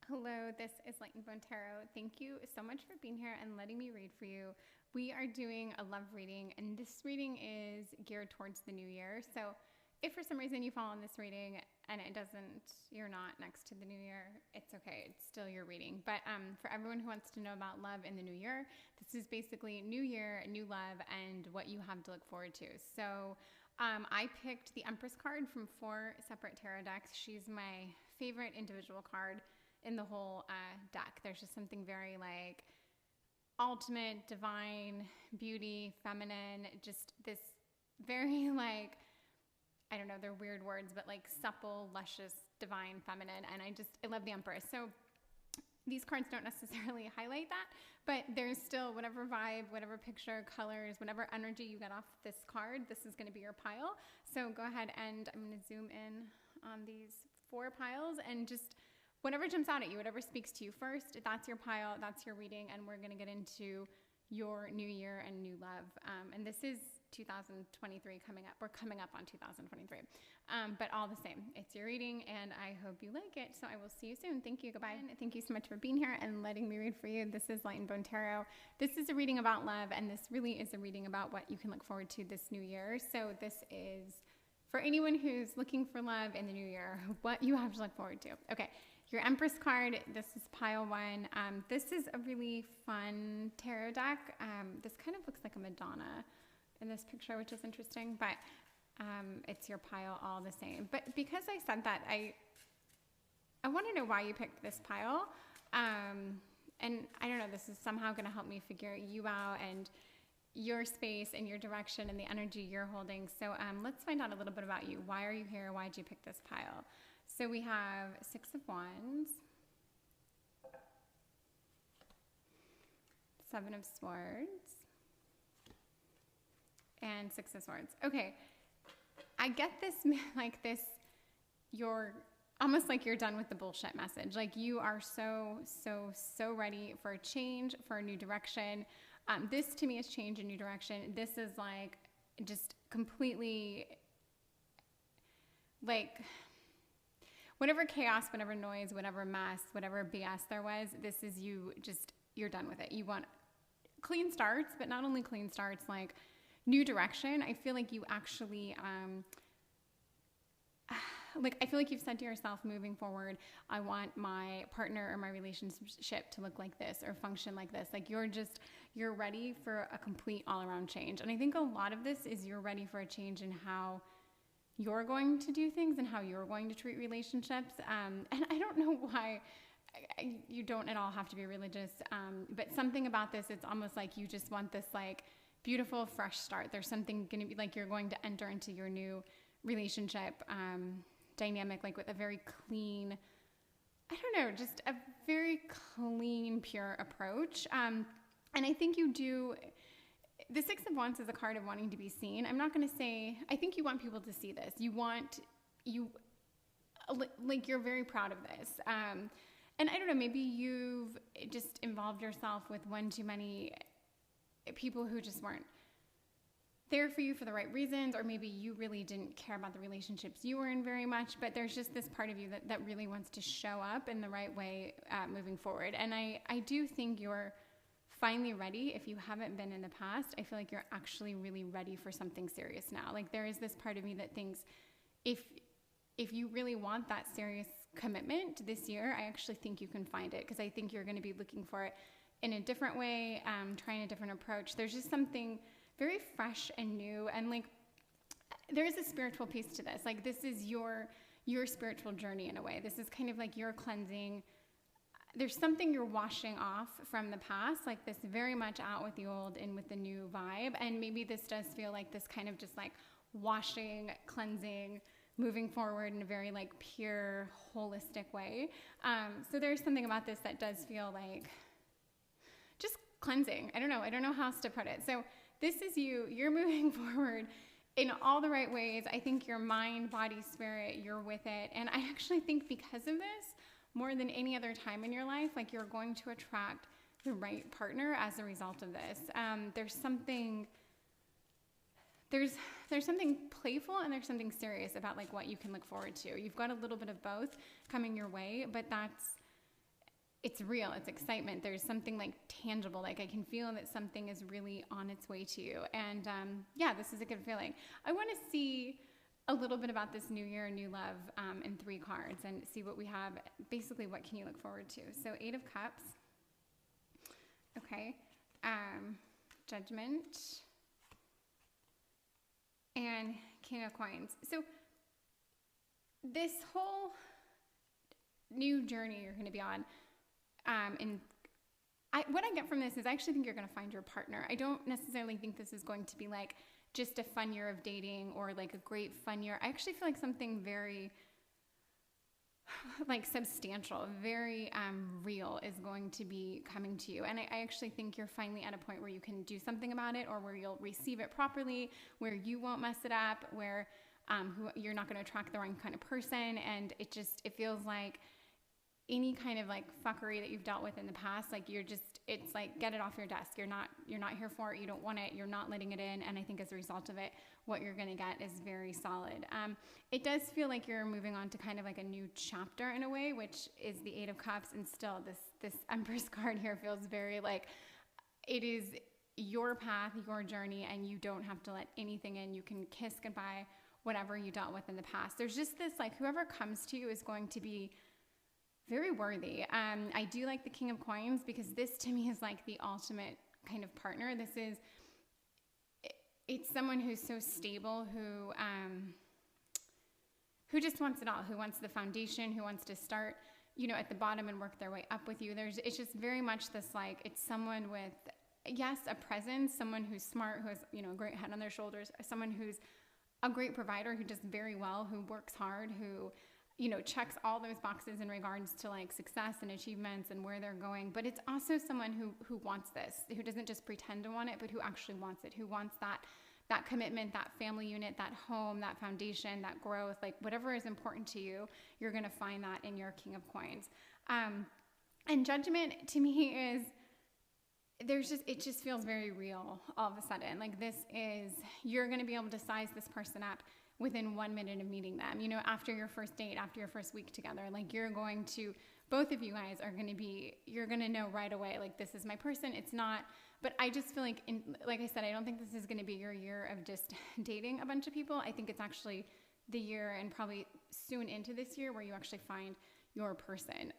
Hello, this is Light and Bone Tarot. Thank you so much for being here and letting me read for you. We are doing a love reading, and this reading is geared towards the new year. So if for some reason you fall in this reading and you're not next to the new year, it's okay. It's still your reading. But for everyone who wants to know about love in the new year, this is basically new year, new love, and what you have to look forward to. So I picked the Empress card from 4 separate tarot decks. She's my favorite individual card in the whole deck. There's just something very like ultimate, divine, beauty, feminine, just this very like, I don't know, they're weird words, but like supple, luscious, divine, feminine. And I love the Empress. So these cards don't necessarily highlight that, but there's still whatever vibe, whatever picture, colors, whatever energy you get off this card, this is going to be your pile. So go ahead and I'm going to zoom in on these 4 piles and just whatever jumps out at you, whatever speaks to you first, that's your pile, that's your reading, and we're going to get into your new year and new love. And this is 2023 coming up. We're coming up on 2023. But all the same, it's your reading, and I hope you like it. So I will see you soon. Thank you. Goodbye. And thank you so much for being here and letting me read for you. This is Light and Bone Tarot. This is a reading about love, and this really is a reading about what you can look forward to this new year. So this is for anyone who's looking for love in the new year, what you have to look forward to. Okay, your Empress card, this is pile 1. This is a really fun tarot deck. This kind of looks like a Madonna in this picture, which is interesting, but it's your pile all the same. But because I said that, I want to know why you picked this pile. And I don't know, this is somehow going to help me figure you out and your space and your direction and the energy you're holding. So let's find out a little bit about you. Why are you here? Why did you pick this pile? So we have 6 of Wands, 7 of Swords, and 6 of Swords. Okay, I get this like this, you're almost like you're done with the bullshit message. Like you are so ready for a change, for a new direction. This to me is change, a new direction. This is like just completely like whatever chaos, whatever noise, whatever mess, whatever BS there was, this is you just, you're done with it. You want clean starts, but not only clean starts, like new direction. I feel like you actually, like, I feel like you've said to yourself moving forward, I want my partner or my relationship to look like this or function like this. Like you're ready for a complete all around change. And I think a lot of this is you're ready for a change in how you're going to do things and how you're going to treat relationships. And I don't know why you don't at all have to be religious. But something about this, it's almost like you just want this like beautiful, fresh start. There's something going to be like you're going to enter into your new relationship dynamic like with a very clean, I don't know, just a very clean, pure approach. And I think you do. The 6 of Wands is a card of wanting to be seen. I'm not going to say, I think you want people to see this. Like you're very proud of this. And I don't know, maybe you've just involved yourself with one too many people who just weren't there for you for the right reasons, or maybe you really didn't care about the relationships you were in very much, but there's just this part of you that really wants to show up in the right way moving forward. And I do think you're finally ready. If you haven't been in the past, I feel like you're actually really ready for something serious now. Like there is this part of me that thinks if you really want that serious commitment this year, I actually think you can find it, because I think you're going to be looking for it in a different way, trying a different approach. There's just something very fresh and new, and like there is a spiritual piece to this. Like this is your spiritual journey in a way. This is kind of like your cleansing. There's something you're washing off from the past, like this very much out with the old and with the new vibe. And maybe this does feel like this kind of just like washing, cleansing, moving forward in a very like pure, holistic way. So there's something about this that does feel like just cleansing. I don't know how else to put it. So this is you're moving forward in all the right ways. I think your mind, body, spirit, you're with it. And I actually think because of this, more than any other time in your life, like you're going to attract the right partner as a result of this. There's something playful and there's something serious about like what you can look forward to. You've got a little bit of both coming your way, but it's real, it's excitement. There's something like tangible, like I can feel that something is really on its way to you. And yeah, this is a good feeling. I want to see a little bit about this new year, new love in 3 cards and see what we have. Basically, what can you look forward to? So 8 of Cups. Okay. Judgment. And King of Coins. So this whole new journey you're going to be on, what I get from this is I actually think you're going to find your partner. I don't necessarily think this is going to be like just a fun year of dating or like a great fun year. I actually feel like something very like substantial, very real is going to be coming to you. And I actually think you're finally at a point where you can do something about it, or where you'll receive it properly, where you won't mess it up, where you're not going to attract the wrong kind of person. And it feels like any kind of like fuckery that you've dealt with in the past, like it's like, get it off your desk. You're not here for it. You don't want it. You're not letting it in. And I think as a result of it, what you're going to get is very solid. It does feel like you're moving on to kind of like a new chapter in a way, which is the 8 of Cups. And still this Empress card here feels very like it is your path, your journey, and you don't have to let anything in. You can kiss goodbye whatever you dealt with in the past. There's just this like whoever comes to you is going to be very worthy. I do like the King of Coins because this to me is like the ultimate kind of partner. It's someone who's so stable, who just wants it all, who wants the foundation, who wants to start, at the bottom and work their way up with you. It's just very much this like, it's someone with, yes, a presence, someone who's smart, who has, a great head on their shoulders, someone who's a great provider, who does very well, who works hard, who checks all those boxes in regards to like success and achievements and where they're going. But it's also someone who wants this, who doesn't just pretend to want it, but who actually wants it, who wants that commitment, that family unit, that home, that foundation, that growth, like whatever is important to you, you're going to find that in your King of Coins. And Judgment to me is, it just feels very real all of a sudden. Like you're going to be able to size this person up within 1 minute of meeting them, after your first date, after your first week together. Like both of you guys you're going to know right away, like this is my person. It's not, but I just feel like, like I said, I don't think this is going to be your year of just dating a bunch of people. I think it's actually the year, and probably soon into this year, where you actually find your person,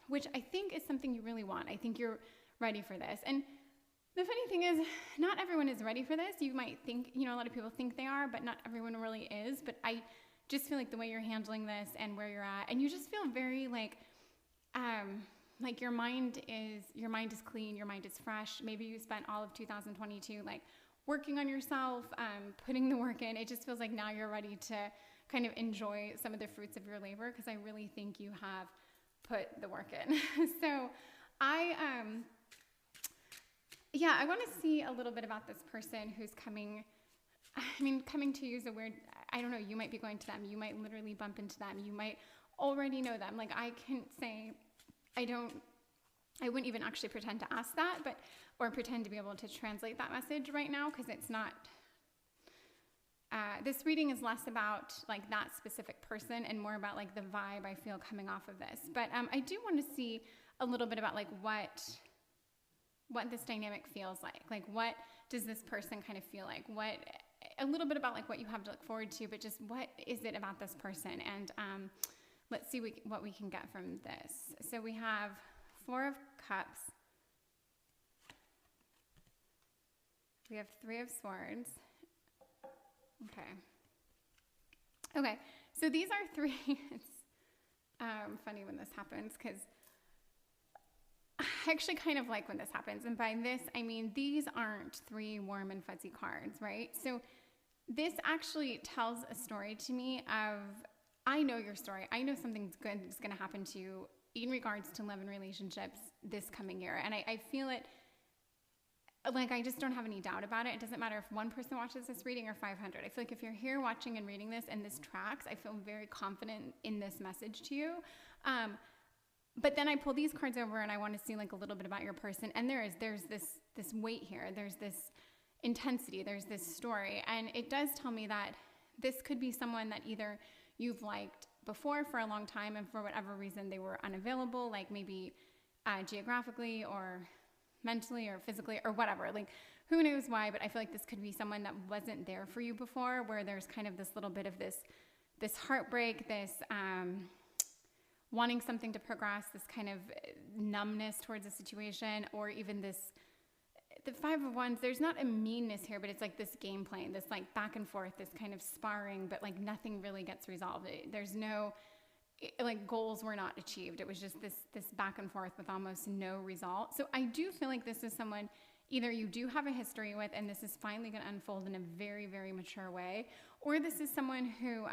which I think is something you really want. I think you're ready for this. And the funny thing is, not everyone is ready for this. You might think, a lot of people think they are, but not everyone really is. But I just feel like the way you're handling this and where you're at, and you just feel very like your mind is clean, your mind is fresh. Maybe you spent all of 2022 like working on yourself, putting the work in. It just feels like now you're ready to kind of enjoy some of the fruits of your labor, because I really think you have put the work in. So I want to see a little bit about this person who's coming. Coming to you is a weird, I don't know, you might be going to them. You might literally bump into them. You might already know them. Like I can say, I wouldn't even actually pretend to ask that, or pretend to be able to translate that message right now, because it's not, this reading is less about like that specific person and more about like the vibe I feel coming off of this. But I do want to see a little bit about like what this dynamic feels like. Like what does this person kind of feel like? A little bit about like what you have to look forward to, but just what is it about this person? And let's see what we can get from this. So we have 4 of Cups. We have 3 of Swords. Okay. So these are 3. It's funny when this happens, because I actually kind of like when this happens. And by this, I mean, these aren't 3 warm and fuzzy cards, right? So this actually tells a story to me of, I know your story. I know something good is going to happen to you in regards to love and relationships this coming year. And I feel it, like, I just don't have any doubt about it. It doesn't matter if one person watches this reading or 500. I feel like if you're here watching and reading this and this tracks, I feel very confident in this message to you. But then I pull these cards over and I want to see like a little bit about your person. And there's this weight here. There's this intensity. There's this story. And it does tell me that this could be someone that either you've liked before for a long time, and for whatever reason they were unavailable, like maybe geographically or mentally or physically or whatever. Like, who knows why, but I feel like this could be someone that wasn't there for you before, where there's kind of this little bit of this heartbreak, this wanting something to progress, this kind of numbness towards a situation, or even the Five of Wands, there's not a meanness here, but it's like this game playing, this like back and forth, this kind of sparring, but like nothing really gets resolved. There's no, like, goals were not achieved. It was just this back and forth with almost no result. So I do feel like this is someone either you do have a history with, and this is finally going to unfold in a very, very mature way, or this is someone who,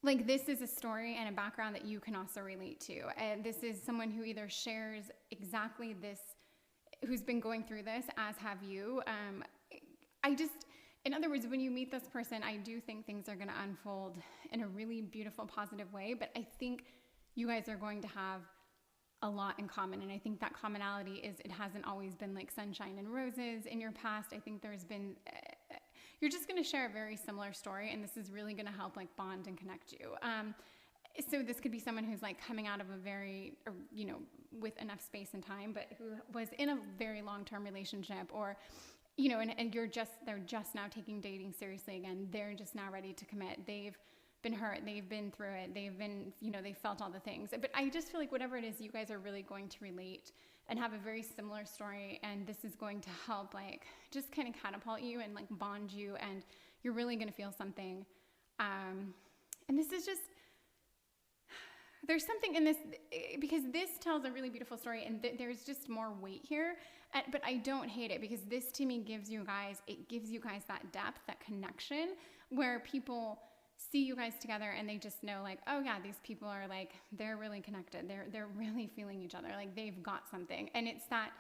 like, this is a story and a background that you can also relate to. And this is someone who either shares exactly this, who's been going through this, as have you. In other words, when you meet this person, I do think things are going to unfold in a really beautiful, positive way. But I think you guys are going to have a lot in common. And I think that commonality is it hasn't always been like sunshine and roses in your past. I think there's been, you're just going to share a very similar story. And this is really going to help like bond and connect you. So this could be someone who's like coming out of a very, with enough space and time, but who was in a very long-term relationship, or and they're just now taking dating seriously again. They're just now ready to commit. They've been hurt. They've been through it. They've been, they felt all the things. But I just feel like whatever it is, you guys are really going to relate and have a very similar story. And this is going to help like just kind of catapult you and like bond you. And you're really going to feel something. And this is just, there's something in this, because this tells a really beautiful story, and there's just more weight here. But I don't hate it, because this to me gives you guys that depth, that connection, where people see you guys together and they just know like, oh yeah, these people are like, they're really connected. They're really feeling each other. Like they've got something. And it's that,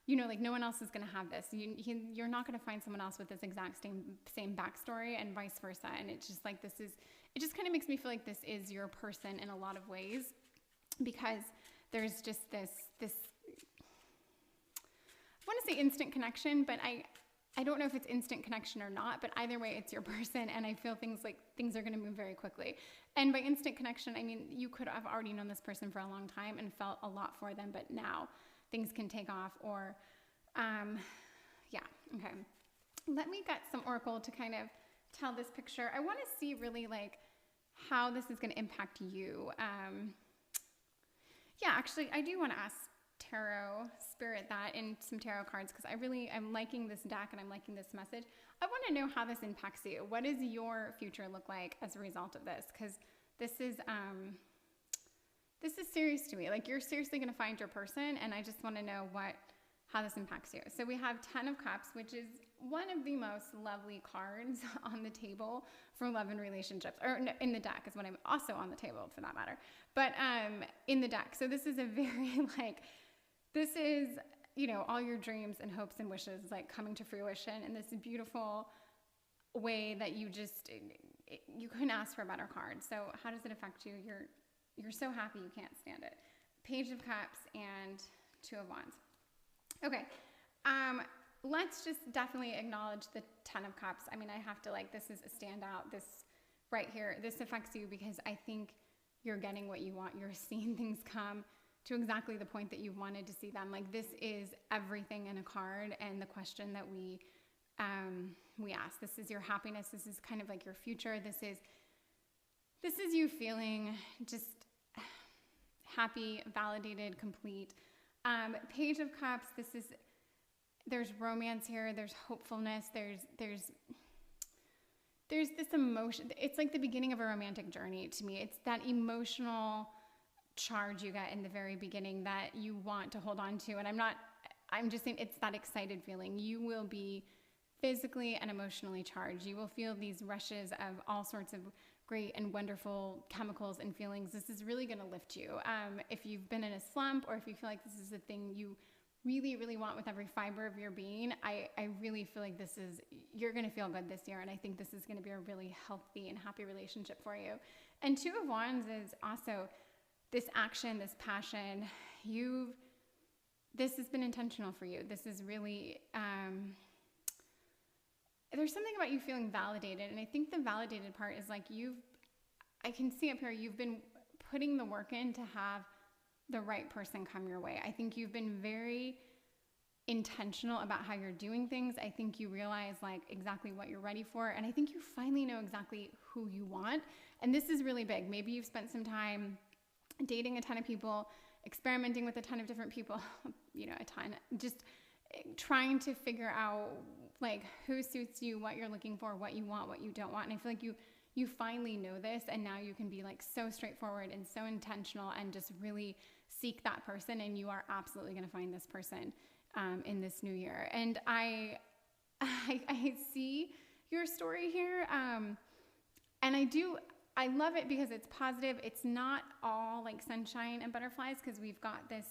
like no one else is going to have this. You're not going to find someone else with this exact same backstory, and vice versa. And it's just like, it just kind of makes me feel like this is your person in a lot of ways, because there's just this, I want to say instant connection, but I don't know if it's instant connection or not, but either way, it's your person. And I feel things are going to move very quickly. And by instant connection, I mean, you could have already known this person for a long time and felt a lot for them, but now things can take off, or, okay. Let me get some oracle to kind of tell this picture. I want to see really like how this is going to impact you. Actually, I do want to ask Tarot Spirit that in some tarot cards, because I'm liking this deck and I'm liking this message. I want to know how this impacts you. What does your future look like as a result of this? Because this is serious to me. Like, you're seriously going to find your person, and I just want to know how this impacts you. So we have 10 of Cups, which is one of the most lovely cards on the table for love and relationships, or in the deck is what I'm also on the table for that matter. But in the deck. So this is a very this is, all your dreams and hopes and wishes like coming to fruition in this beautiful way that you couldn't ask for a better card. So how does it affect you? You're so happy you can't stand it. Page of Cups and Two of Wands. Okay. Let's just definitely acknowledge the 10 of Cups. I mean, I have to this is a standout. This right here, this affects you because I think you're getting what you want. You're seeing things come to exactly the point that you wanted to see them. Like, this is everything in a card, and the question that we ask. This is your happiness. This is kind of like your future. This is you feeling just happy, validated, complete. Page of Cups, there's romance here, there's hopefulness, there's this emotion. It's like the beginning of a romantic journey to me. It's that emotional charge you get in the very beginning that you want to hold on to. And I'm just saying it's that excited feeling. You will be physically and emotionally charged. You will feel these rushes of all sorts of great and wonderful chemicals and feelings. This is really going to lift you. If you've been in a slump, or if you feel like this is the thing you really, really want with every fiber of your being, I really feel like you're going to feel good this year. And I think this is going to be a really healthy and happy relationship for you. And Two of Wands is also this action, this passion. This has been intentional for you. This is really, there's something about you feeling validated. And I think the validated part is like I can see up here, you've been putting the work in to have the right person come your way. I think you've been very intentional about how you're doing things. I think you realize like exactly what you're ready for. And I think you finally know exactly who you want. And this is really big. Maybe you've spent some time dating a ton of people, experimenting with a ton of different people, a ton, just trying to figure out like who suits you, what you're looking for, what you want, what you don't want. And I feel like you finally know this, and now you can be like so straightforward and so intentional and just really seek that person, and you are absolutely going to find this person in this new year. And I see your story here, and I love it because it's positive. It's not all like sunshine and butterflies, because we've got this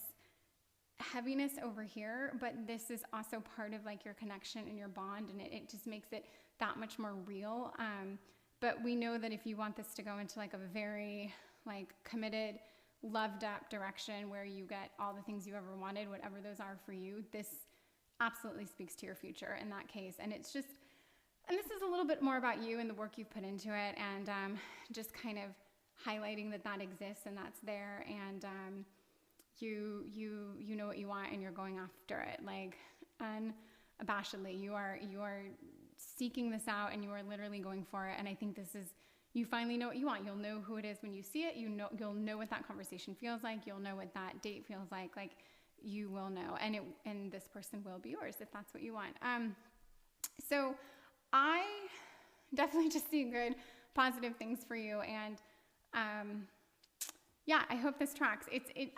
heaviness over here, but this is also part of like your connection and your bond, and it just makes it that much more real. But we know that if you want this to go into like a very like committed, loved up direction where you get all the things you ever wanted, whatever those are for you, this absolutely speaks to your future in that case. And this is a little bit more about you and the work you've put into it, and just kind of highlighting that exists and that's there, and you know what you want and you're going after it like unabashedly. You are seeking this out, and you are literally going for it. And I think you finally know what you want. You'll know who it is when you see it. You'll know what that conversation feels like. You'll know what that date feels like you will know, and this person will be yours if that's what you want. So I definitely just see good, positive things for you, and I hope this tracks.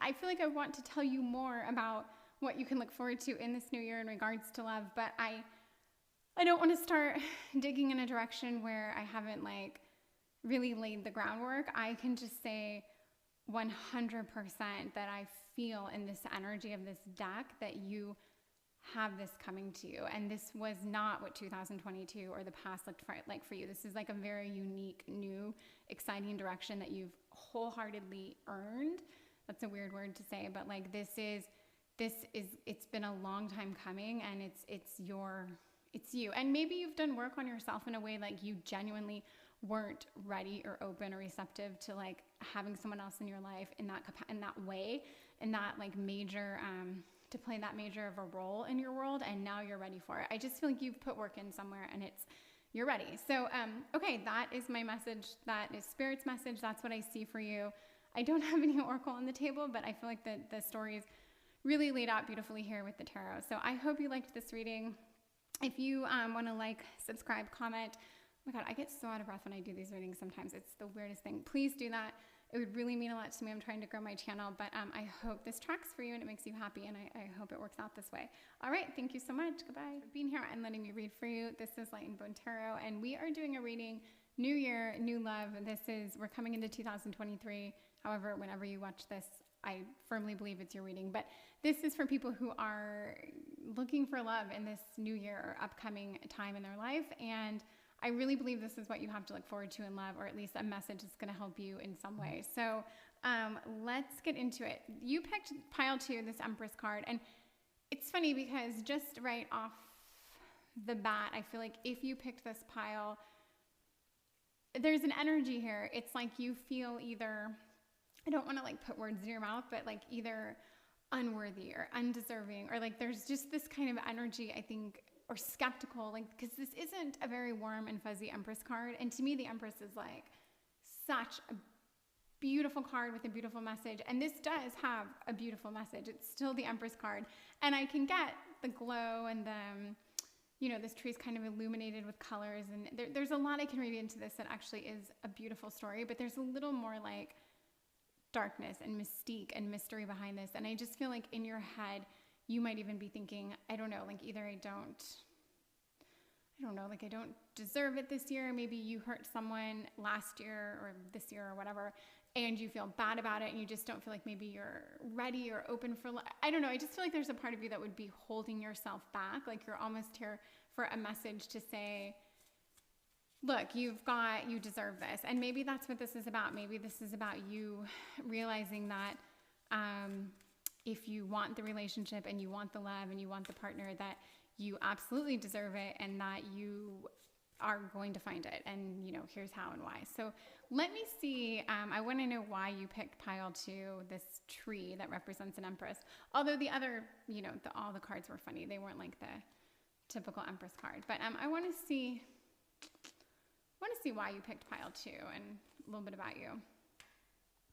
I feel like I want to tell you more about what you can look forward to in this new year in regards to love, but I don't want to start digging in a direction where I haven't like really laid the groundwork. I can just say 100% that I feel in this energy of this deck that you have this coming to you. And this was not what 2022 or the past looked like for you. This is like a very unique, new, exciting direction that you've wholeheartedly earned. That's a weird word to say, but like it's been a long time coming, and it's you. And maybe you've done work on yourself in a way like you genuinely weren't ready or open or receptive to like having someone else in your life in that way, in that like major to play that major of a role in your world, and now you're ready for it. I just feel like you've put work in somewhere, and you're ready. So okay, that is my message. That is Spirit's message. That's what I see for you. I don't have any oracle on the table, but I feel like the story is really laid out beautifully here with the tarot. So I hope you liked this reading. If you want to like, subscribe, comment. Oh my God, I get so out of breath when I do these readings sometimes. It's the weirdest thing. Please do that. It would really mean a lot to me. I'm trying to grow my channel, but I hope this tracks for you and it makes you happy, and I hope it works out this way. All right, thank you so much. Goodbye for being here and letting me read for you. This is Light and Bone Tarot, and we are doing a reading, new year, new love. We're coming into 2023. However, whenever you watch this, I firmly believe it's your reading, but this is for people who are looking for love in this new year or upcoming time in their life. And I really believe this is what you have to look forward to in love, or at least a message that's going to help you in some way. So let's get into it. You picked pile 2, this Empress card. And it's funny because just right off the bat, I feel like if you picked this pile, there's an energy here. It's like you feel either, I don't want to like put words in your mouth, but like either unworthy or undeserving, or like there's just this kind of energy, I think, or skeptical, like, because this isn't a very warm and fuzzy Empress card. And to me, the Empress is like such a beautiful card with a beautiful message. And this does have a beautiful message. It's still the Empress card. And I can get the glow and this tree is kind of illuminated with colors. And there's a lot I can read into this that actually is a beautiful story, but there's a little more like darkness and mystique and mystery behind this. And I just feel like in your head, you might even be thinking, I don't know, like either I don't deserve it this year. Maybe you hurt someone last year or this year or whatever, and you feel bad about it, and you just don't feel like maybe you're ready or open for, I don't know. I just feel like there's a part of you that would be holding yourself back. Like you're almost here for a message to say, look, you deserve this. And maybe that's what this is about. Maybe this is about you realizing that, if you want the relationship and you want the love and you want the partner, that you absolutely deserve it, and that you are going to find it, and here's how and why. So let me see. I want to know why you picked pile 2, this tree that represents an empress. Although the other, all the cards were funny. They weren't like the typical empress card. But I want to see why you picked pile 2 and a little bit about you.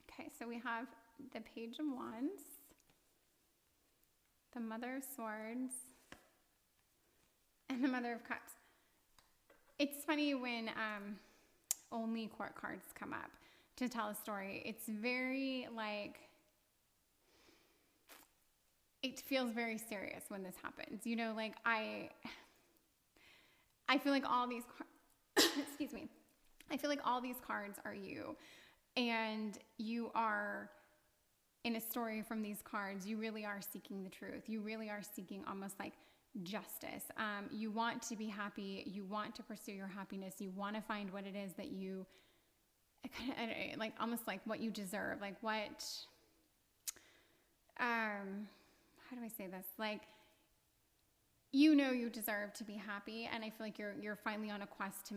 Okay, so we have the Page of Wands, the Mother of Swords, and the Mother of Cups. It's funny when only court cards come up to tell a story. It's very it feels very serious when this happens. I feel like all these excuse me. I feel like all these cards are you, and you are in a story from these cards. You really are seeking the truth. You really are seeking almost like justice. You want to be happy. You want to pursue your happiness. You want to find what it is that you almost like what you deserve. Like what, how do I say this? You deserve to be happy, and I feel like you're finally on a quest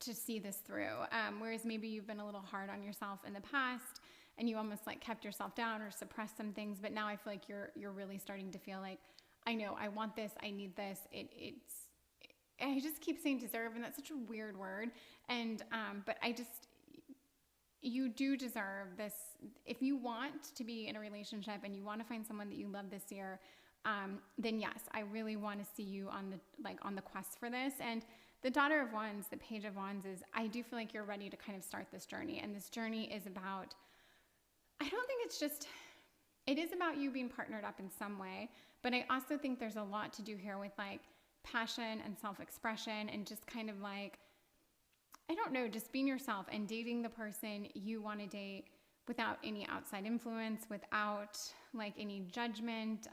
to see this through. Whereas maybe you've been a little hard on yourself in the past, and you almost kept yourself down or suppressed some things. But now I feel like you're really starting to feel like, I know, I want this, I need this. I just keep saying deserve, and that's such a weird word. And but you do deserve this. If you want to be in a relationship and you want to find someone that you love this year, then yes, I really want to see you on the quest for this. And the Daughter of Wands, the Page of Wands, I do feel like you're ready to kind of start this journey. And this journey is about, I don't think it's just, it is about you being partnered up in some way, but I also think there's a lot to do here with passion and self-expression, and just kind of I don't know, just being yourself and dating the person you want to date without any outside influence, without any judgment.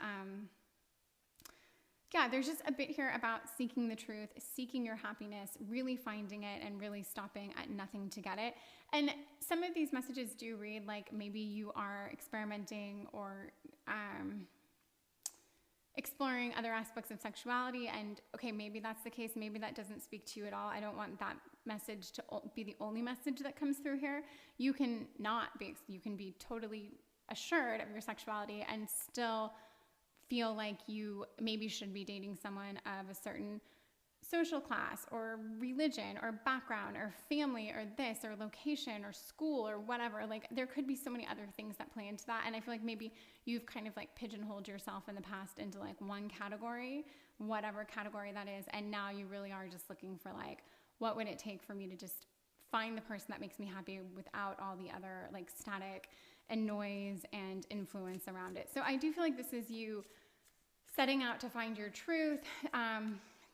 There's just a bit here about seeking the truth, seeking your happiness, really finding it, and really stopping at nothing to get it. And some of these messages do read like maybe you are experimenting or exploring other aspects of sexuality, and okay, maybe that's the case. Maybe that doesn't speak to you at all. I don't want that message to be the only message that comes through here. You can be totally assured of your sexuality and still feel like you maybe should be dating someone of a certain social class or religion or background or family or this or location or school or whatever. There could be so many other things that play into that. And I feel like maybe you've kind of pigeonholed yourself in the past into one category, whatever category that is. And now you really are just looking for what would it take for me to just find the person that makes me happy without all the other static and noise and influence around it. So I do feel like this is you setting out to find your truth.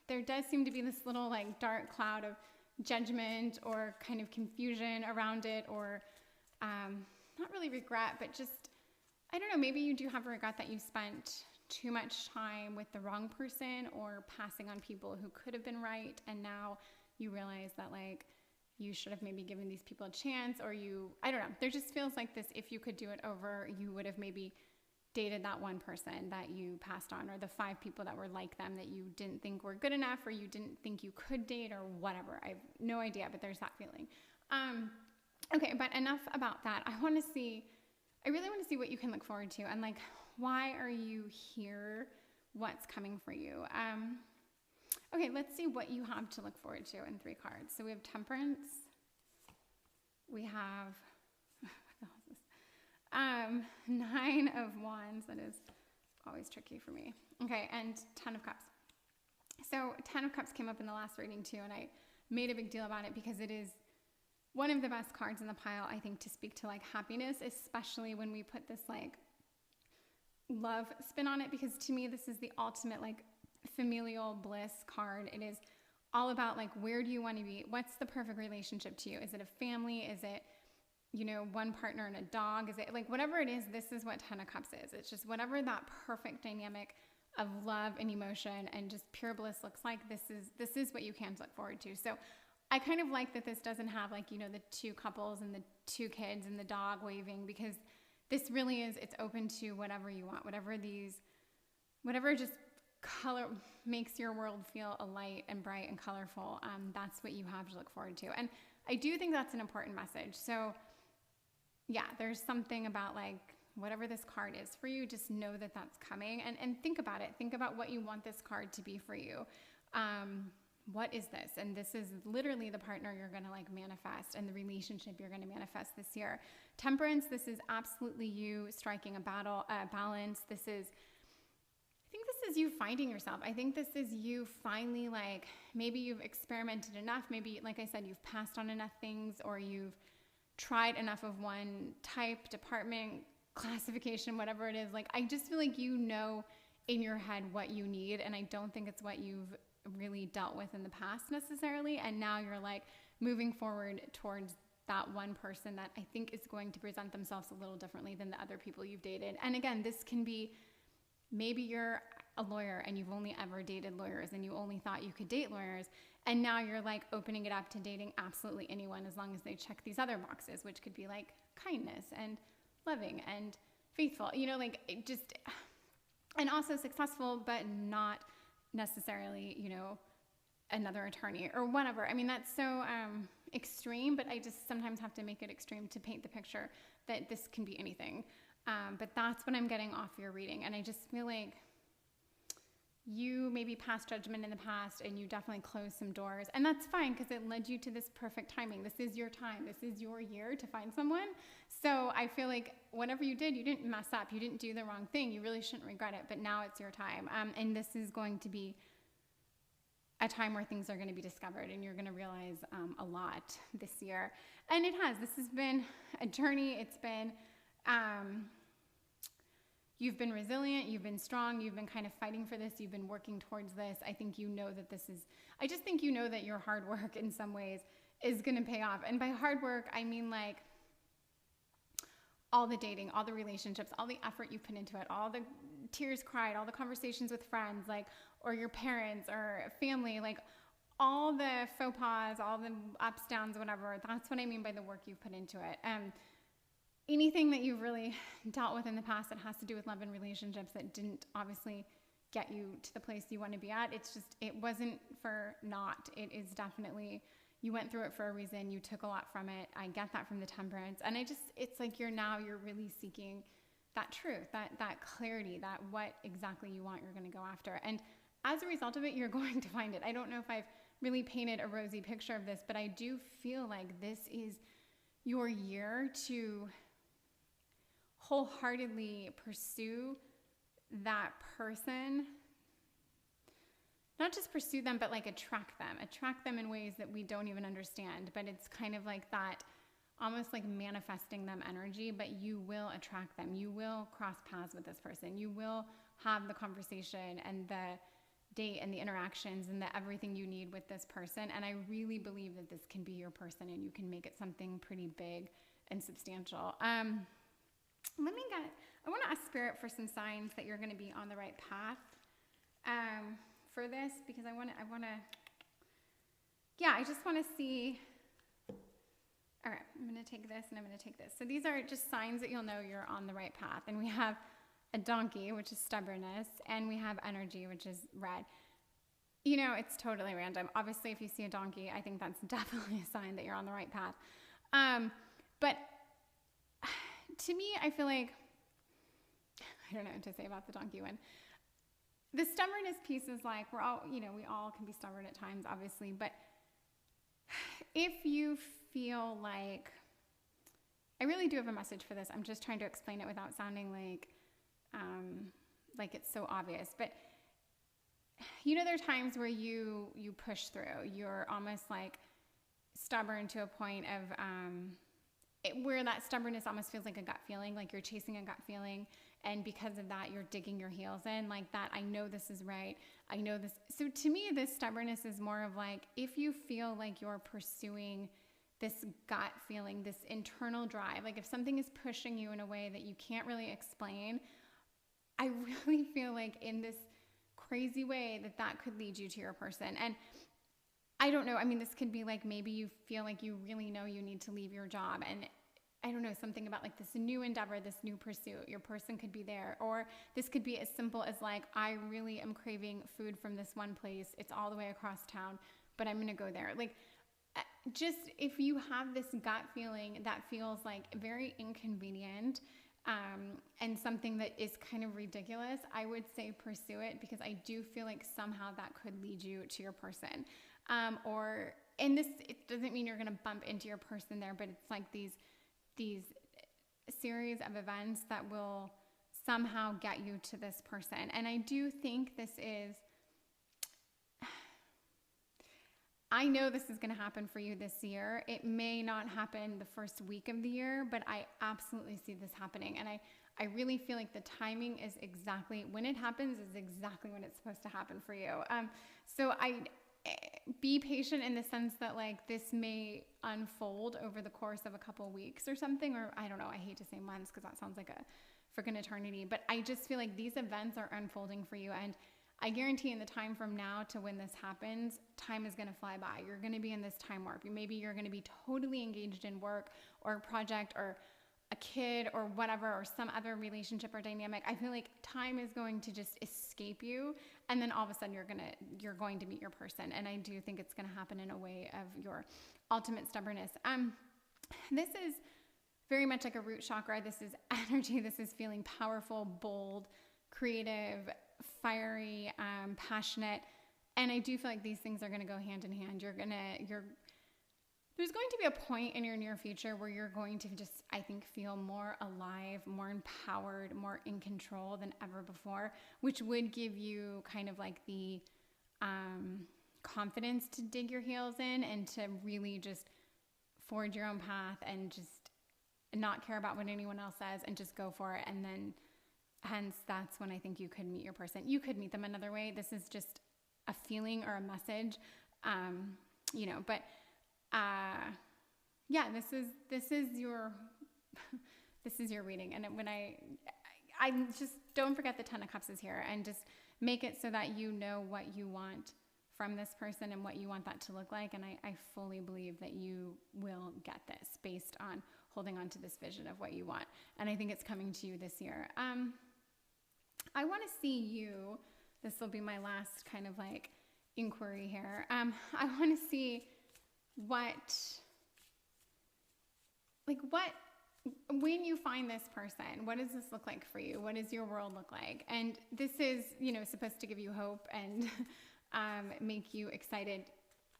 There does seem to be this little dark cloud of judgment or kind of confusion around it, or not really regret, but just, I don't know, maybe you do have a regret that you spent too much time with the wrong person or passing on people who could have been right, and now you realize that you should have maybe given these people a chance, or I don't know. There just feels like this, if you could do it over, you would have maybe dated that one person that you passed on, or the 5 people that were like them that you didn't think were good enough, or you didn't think you could date, or whatever. I have no idea, but there's that feeling. Okay, but enough about that. I really want to see what you can look forward to, and why are you here? What's coming for you? Okay, let's see what you have to look forward to in 3 cards. So we have Temperance. We have, what the hell is this? 9 of Wands. That is always tricky for me. Okay, and 10 of Cups. So 10 of Cups came up in the last reading too, and I made a big deal about it because it is one of the best cards in the pile, I think, to speak to happiness, especially when we put this love spin on it, because to me this is the ultimate familial bliss card. It is all about where do you want to be? What's the perfect relationship to you? Is it a family? Is it one partner and a dog? Is it whatever it is, this is what 10 of Cups is. It's just whatever that perfect dynamic of love and emotion and just pure bliss looks like. This is what you can look forward to. So I kind of like that this doesn't have the 2 couples and the 2 kids and the dog waving, because this really is, it's open to whatever you want, whatever just color makes your world feel alight and bright and colorful, that's what you have to look forward to. And I do think that's an important message. So yeah, there's something about like, whatever this card is for you, just know that that's coming, and think about it. Think about what you want this card to be for you. What is this? And this is literally the partner you're going to like manifest, and the relationship you're going to manifest this year. Temperance, this is absolutely you striking a balance. I think this is you finding yourself. I think this is you finally, like, maybe you've experimented enough. Maybe, like I said, you've passed on enough things, or you've tried enough of one type, department, classification, whatever it is. Like, I just feel like you know in your head what you need, and I don't think it's what you've really dealt with in the past necessarily. And now you're like moving forward towards that one person that I think is going to present themselves a little differently than the other people you've dated. And again, this can be, maybe you're a lawyer and you've only ever dated lawyers and you only thought you could date lawyers, and now you're like opening it up to dating absolutely anyone as long as they check these other boxes, which could be like kindness and loving and faithful, you know, like it just, and also successful, but not necessarily, you know, another attorney or whatever. I mean, that's so extreme, but I just sometimes have to make it extreme to paint the picture that this can be anything. But that's what I'm getting off your reading. And I just feel like you maybe passed judgment in the past, and you definitely closed some doors, and that's fine because it led you to this perfect timing. This is your time. This is your year to find someone. So I feel like whatever you did, you didn't mess up. You didn't do the wrong thing. You really shouldn't regret it, but now it's your time. And this is going to be a time where things are going to be discovered, and you're going to realize a lot this year. And it has. This has been a journey. It's been, you've been resilient, you've been strong, you've been kind of fighting for this, you've been working towards this. I think you know that this is, I just think you know that your hard work in some ways is going to pay off. And by hard work, I mean like all the dating, all the relationships, all the effort you put into it, all the tears cried, all the conversations with friends, like, or your parents or family, like all the faux pas, all the ups, downs, whatever. That's what I mean by the work you've put into it. Anything that you've really dealt with in the past that has to do with love and relationships that didn't obviously get you to the place you want to be at, it's just, it wasn't for naught. It is definitely, you went through it for a reason. You took a lot from it. I get that from the temperance. And it's like you're really seeking that truth, that clarity, that what exactly you want, you're going to go after. And as a result of it, you're going to find it. I don't know if I've really painted a rosy picture of this, but I do feel like this is your year to wholeheartedly pursue that person. Not just pursue them, but like attract them in ways that we don't even understand. But it's kind of like that, almost like manifesting them energy, but you will attract them. You will cross paths with this person. You will have the conversation and the date and the interactions and the everything you need with this person. And I really believe that this can be your person, and you can make it something pretty big and substantial. I want to ask Spirit for some signs that you're going to be on the right path for this, because I just want to see. All right, I'm going to take this and I'm going to take this. So these are just signs that you'll know you're on the right path. And we have a donkey, which is stubbornness, and we have energy, which is red. You know, it's totally random. Obviously, if you see a donkey, I think that's definitely a sign that you're on the right path. But to me, I feel like, I don't know what to say about the donkey one. The stubbornness piece is like, we all can be stubborn at times, obviously, but if you feel like, I really do have a message for this. I'm just trying to explain it without sounding like it's so obvious, but you know, there are times where you push through. You're almost like stubborn to a point of, where that stubbornness almost feels like a gut feeling, like you're chasing a gut feeling. And because of that, you're digging your heels in like that. I know this is right. I know this. So to me, this stubbornness is more of like, if you feel like you're pursuing this gut feeling, this internal drive, like if something is pushing you in a way that you can't really explain, I really feel like in this crazy way that could lead you to your person. And I don't know. I mean, this could be like, maybe you feel like you really know you need to leave your job, and I don't know, something about like this new endeavor, this new pursuit. Your person could be there. Or this could be as simple as like, I really am craving food from this one place. It's all the way across town, but I'm going to go there. Like, just if you have this gut feeling that feels like very inconvenient, and something that is kind of ridiculous, I would say pursue it, because I do feel like somehow that could lead you to your person. And this, it doesn't mean you're going to bump into your person there, but it's like these series of events that will somehow get you to this person. And I do think I know this is going to happen for you this year. It may not happen the first week of the year, but I absolutely see this happening. And I really feel like the timing is exactly when it happens is exactly when it's supposed to happen for you. So be patient in the sense that like this may unfold over the course of a couple weeks or something, or I don't know, I hate to say months because that sounds like a freaking eternity, but I just feel like these events are unfolding for you, and I guarantee in the time from now to when this happens, time is going to fly by. You're going to be in this time warp. Maybe you're going to be totally engaged in work or a project or a kid or whatever, or some other relationship or dynamic. I feel like time is going to just escape you, and then all of a sudden you're going to meet your person. And I do think it's going to happen in a way of your ultimate stubbornness. This is very much like a root chakra. This is energy. This is feeling powerful, bold, creative, fiery, passionate. And I do feel like these things are going to go hand in hand. There's going to be a point in your near future where you're going to just, I think, feel more alive, more empowered, more in control than ever before, which would give you kind of like the confidence to dig your heels in and to really just forge your own path and just not care about what anyone else says and just go for it. And then hence that's when I think you could meet your person. You could meet them another way. This is just a feeling or a message, but yeah, this is your reading. And when I just don't forget the 10 of Cups is here, and just make it so that you know what you want from this person and what you want that to look like. And I fully believe that you will get this based on holding on to this vision of what you want. And I think it's coming to you this year. I want to see you. This will be my last kind of like inquiry here. I want to see when you find this person, what does this look like for you? What does your world look like? And this is, supposed to give you hope and make you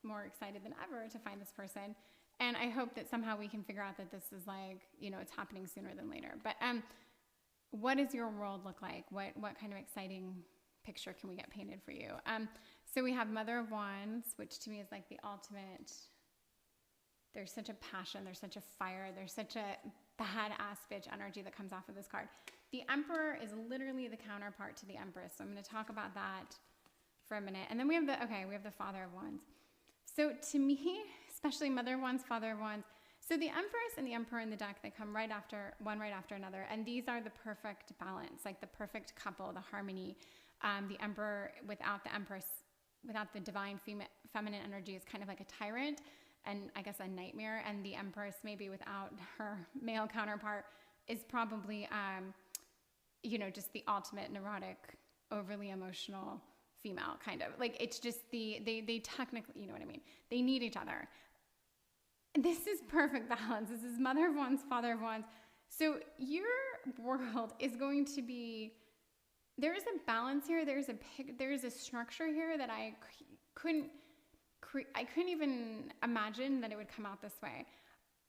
more excited than ever to find this person. And I hope that somehow we can figure out that this is like, it's happening sooner than later. But what does your world look like? What kind of exciting picture can we get painted for you? So we have Mother of Wands, which to me is like the ultimate. There's such a passion, there's such a fire, there's such a badass bitch energy that comes off of this card. The Emperor is literally the counterpart to the Empress. So I'm going to talk about that for a minute. And then we have the Father of Wands. So to me, especially Mother of Wands, Father of Wands, so the Empress and the Emperor in the deck, they come right after another. And these are the perfect balance, like the perfect couple, the harmony. The Emperor without the Empress, without the divine feminine energy, is kind of like a tyrant and I guess a nightmare. And the Empress, maybe without her male counterpart, is probably, just the ultimate neurotic, overly emotional female, kind of. Like, it's just they technically, you know what I mean? They need each other. This is perfect balance. This is Mother of Wands, Father of Wands. So your world is going to be, there is a balance here. There is a structure here that I couldn't even imagine that it would come out this way.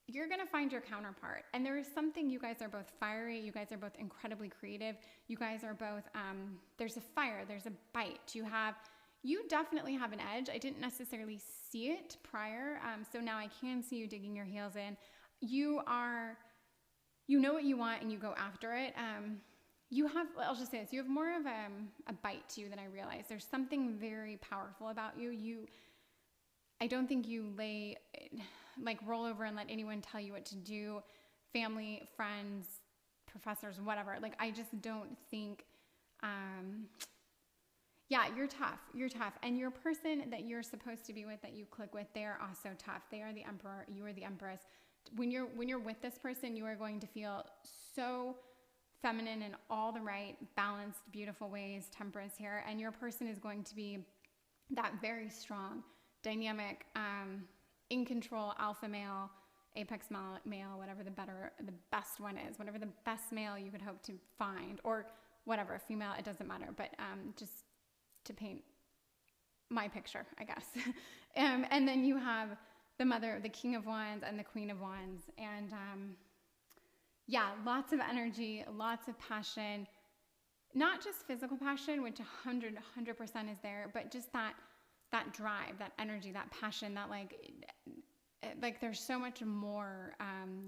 You're going to find your counterpart. And there is something, you guys are both fiery. You guys are both incredibly creative. You guys are both, there's a fire, there's a bite. You definitely have an edge. I didn't necessarily see it prior. So now I can see you digging your heels in. You know what you want and you go after it. I'll just say this, you have more of a bite to you than I realized. There's something very powerful about you. I don't think you roll over and let anyone tell you what to do. Family, friends, professors, whatever. Like, I just don't think, you're tough. You're tough. And your person that you're supposed to be with, that you click with, they are also tough. They are the Emperor. You are the Empress. when you're with this person, you are going to feel so feminine in all the right, balanced, beautiful ways. Temperance here. And your person is going to be that very strong, dynamic, in control, alpha male, apex male, whatever the best one is, whatever the best male you could hope to find, or whatever, female, it doesn't matter. But just to paint my picture, I guess. And then you have the King of Wands and the Queen of Wands. And yeah, lots of energy, lots of passion, not just physical passion, which 100% is there, but just that drive, that energy, that passion, that like there's so much more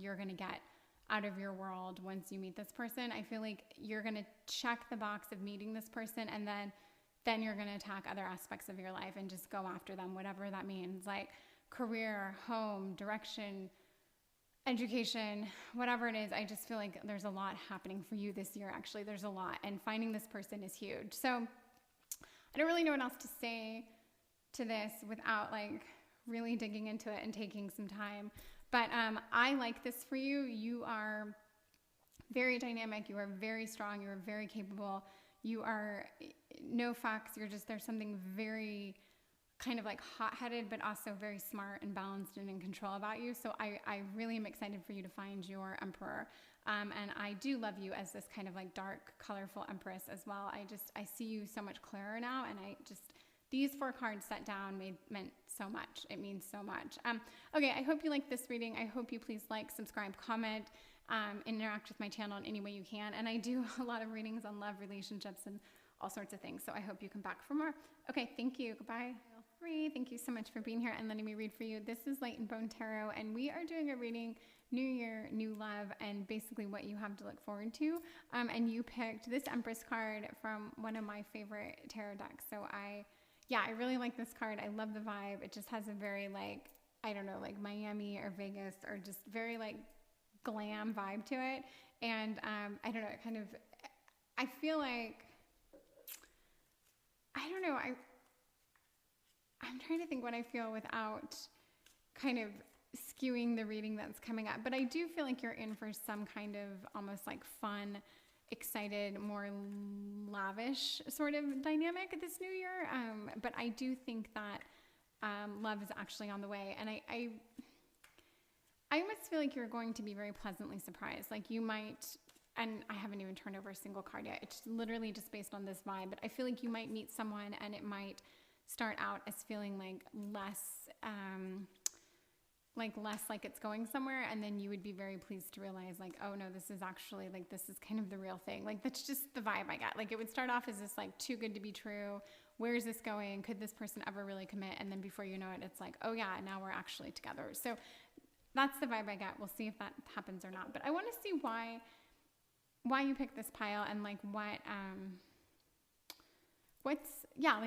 you're going to get out of your world once you meet this person. I feel like you're going to check the box of meeting this person, and then you're going to attack other aspects of your life and just go after them, whatever that means, like career, home, direction, education, whatever it is. I just feel like there's a lot happening for you this year. Actually, there's a lot, and finding this person is huge. So I don't really know what else to say to this without like really digging into it and taking some time. But I like this for you. You are very dynamic. You are very strong. You are very capable. You are no fucks. There's something very kind of like hot-headed, but also very smart and balanced and in control about you. So I really am excited for you to find your emperor. And I do love you as this kind of like dark, colorful empress as well. I see you so much clearer now. And these 4 cards set down meant so much. It means so much. Okay, I hope you like this reading. I hope you please like, subscribe, comment, interact with my channel in any way you can. And I do a lot of readings on love, relationships, and all sorts of things. So I hope you come back for more. Okay, thank you. Goodbye. Thank you so much for being here and letting me read for you. This is Light and Bone Tarot, and we are doing a reading, New Year, New Love, and basically what you have to look forward to. And you picked this Empress card from one of my favorite tarot decks. So I really like this card. I love the vibe. It just has a very like, I don't know, like Miami or Vegas, or just very like glam vibe to it. And I don't know, it kind of, I feel like, I don't know, I'm trying to think what I feel without kind of skewing the reading that's coming up. But I do feel like you're in for some kind of almost like fun, excited, more lavish sort of dynamic this new year. But I do think that love is actually on the way. And I almost feel like you're going to be very pleasantly surprised. Like you might, and I haven't even turned over a single card yet. It's literally just based on this vibe. But I feel like you might meet someone and it might start out as feeling like less like it's going somewhere, and then you would be very pleased to realize like, oh no, this is actually like, this is kind of the real thing. Like that's just the vibe I got. Like it would start off as this like too good to be true. Where is this going? Could this person ever really commit? And then before you know it, it's like, oh yeah, now we're actually together. So that's the vibe I got. We'll see if that happens or not. But I want to see why you picked this pile, and like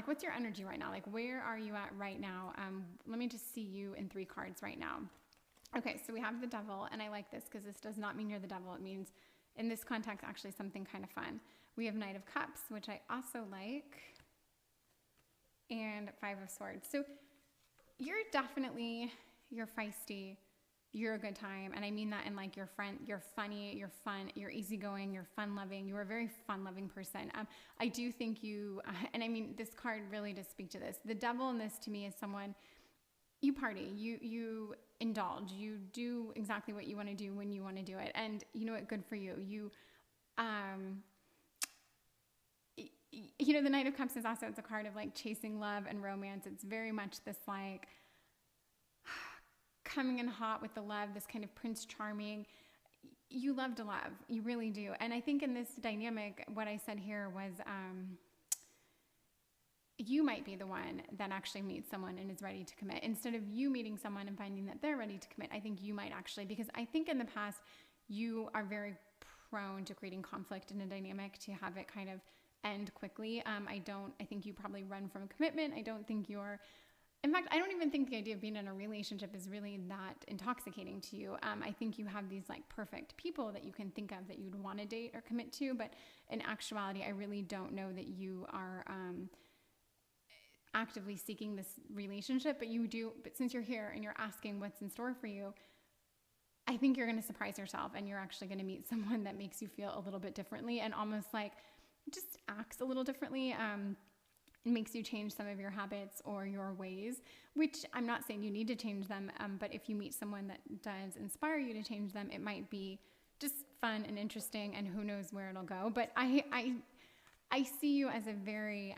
what's your energy right now? Like, where are you at right now? Let me just see you in 3 cards right now. Okay, so we have the Devil, and I like this because this does not mean you're the devil. It means, in this context, actually something kind of fun. We have Knight of Cups, which I also like, and 5 of Swords. So you're feisty, you're a good time, and I mean that in like you're funny, you're fun, you're easygoing, you're fun-loving, you're a very fun-loving person. I do think you, and I mean this card really does speak to this. The Devil in this to me is someone, you party, you indulge, you do exactly what you want to do when you want to do it, and you know what, good for you. You know, the Knight of Cups is also, it's a card of like chasing love and romance. It's very much this like coming in hot with the love, this kind of Prince Charming. You love to love, you really do. And I think in this dynamic, what I said here was you might be the one that actually meets someone and is ready to commit. Instead of you meeting someone and finding that they're ready to commit, I think you might actually, because I think in the past you are very prone to creating conflict in a dynamic, to have it kind of end quickly. I think you probably run from commitment. In fact, I don't even think the idea of being in a relationship is really that intoxicating to you. I think you have these like perfect people that you can think of that you'd want to date or commit to, but in actuality, I really don't know that you are actively seeking this relationship, but you do. But since you're here and you're asking what's in store for you, I think you're going to surprise yourself, and you're actually going to meet someone that makes you feel a little bit differently and almost like just acts a little differently. It makes you change some of your habits or your ways, which I'm not saying you need to change them. But if you meet someone that does inspire you to change them, it might be just fun and interesting, and who knows where it'll go. But I see you as a very,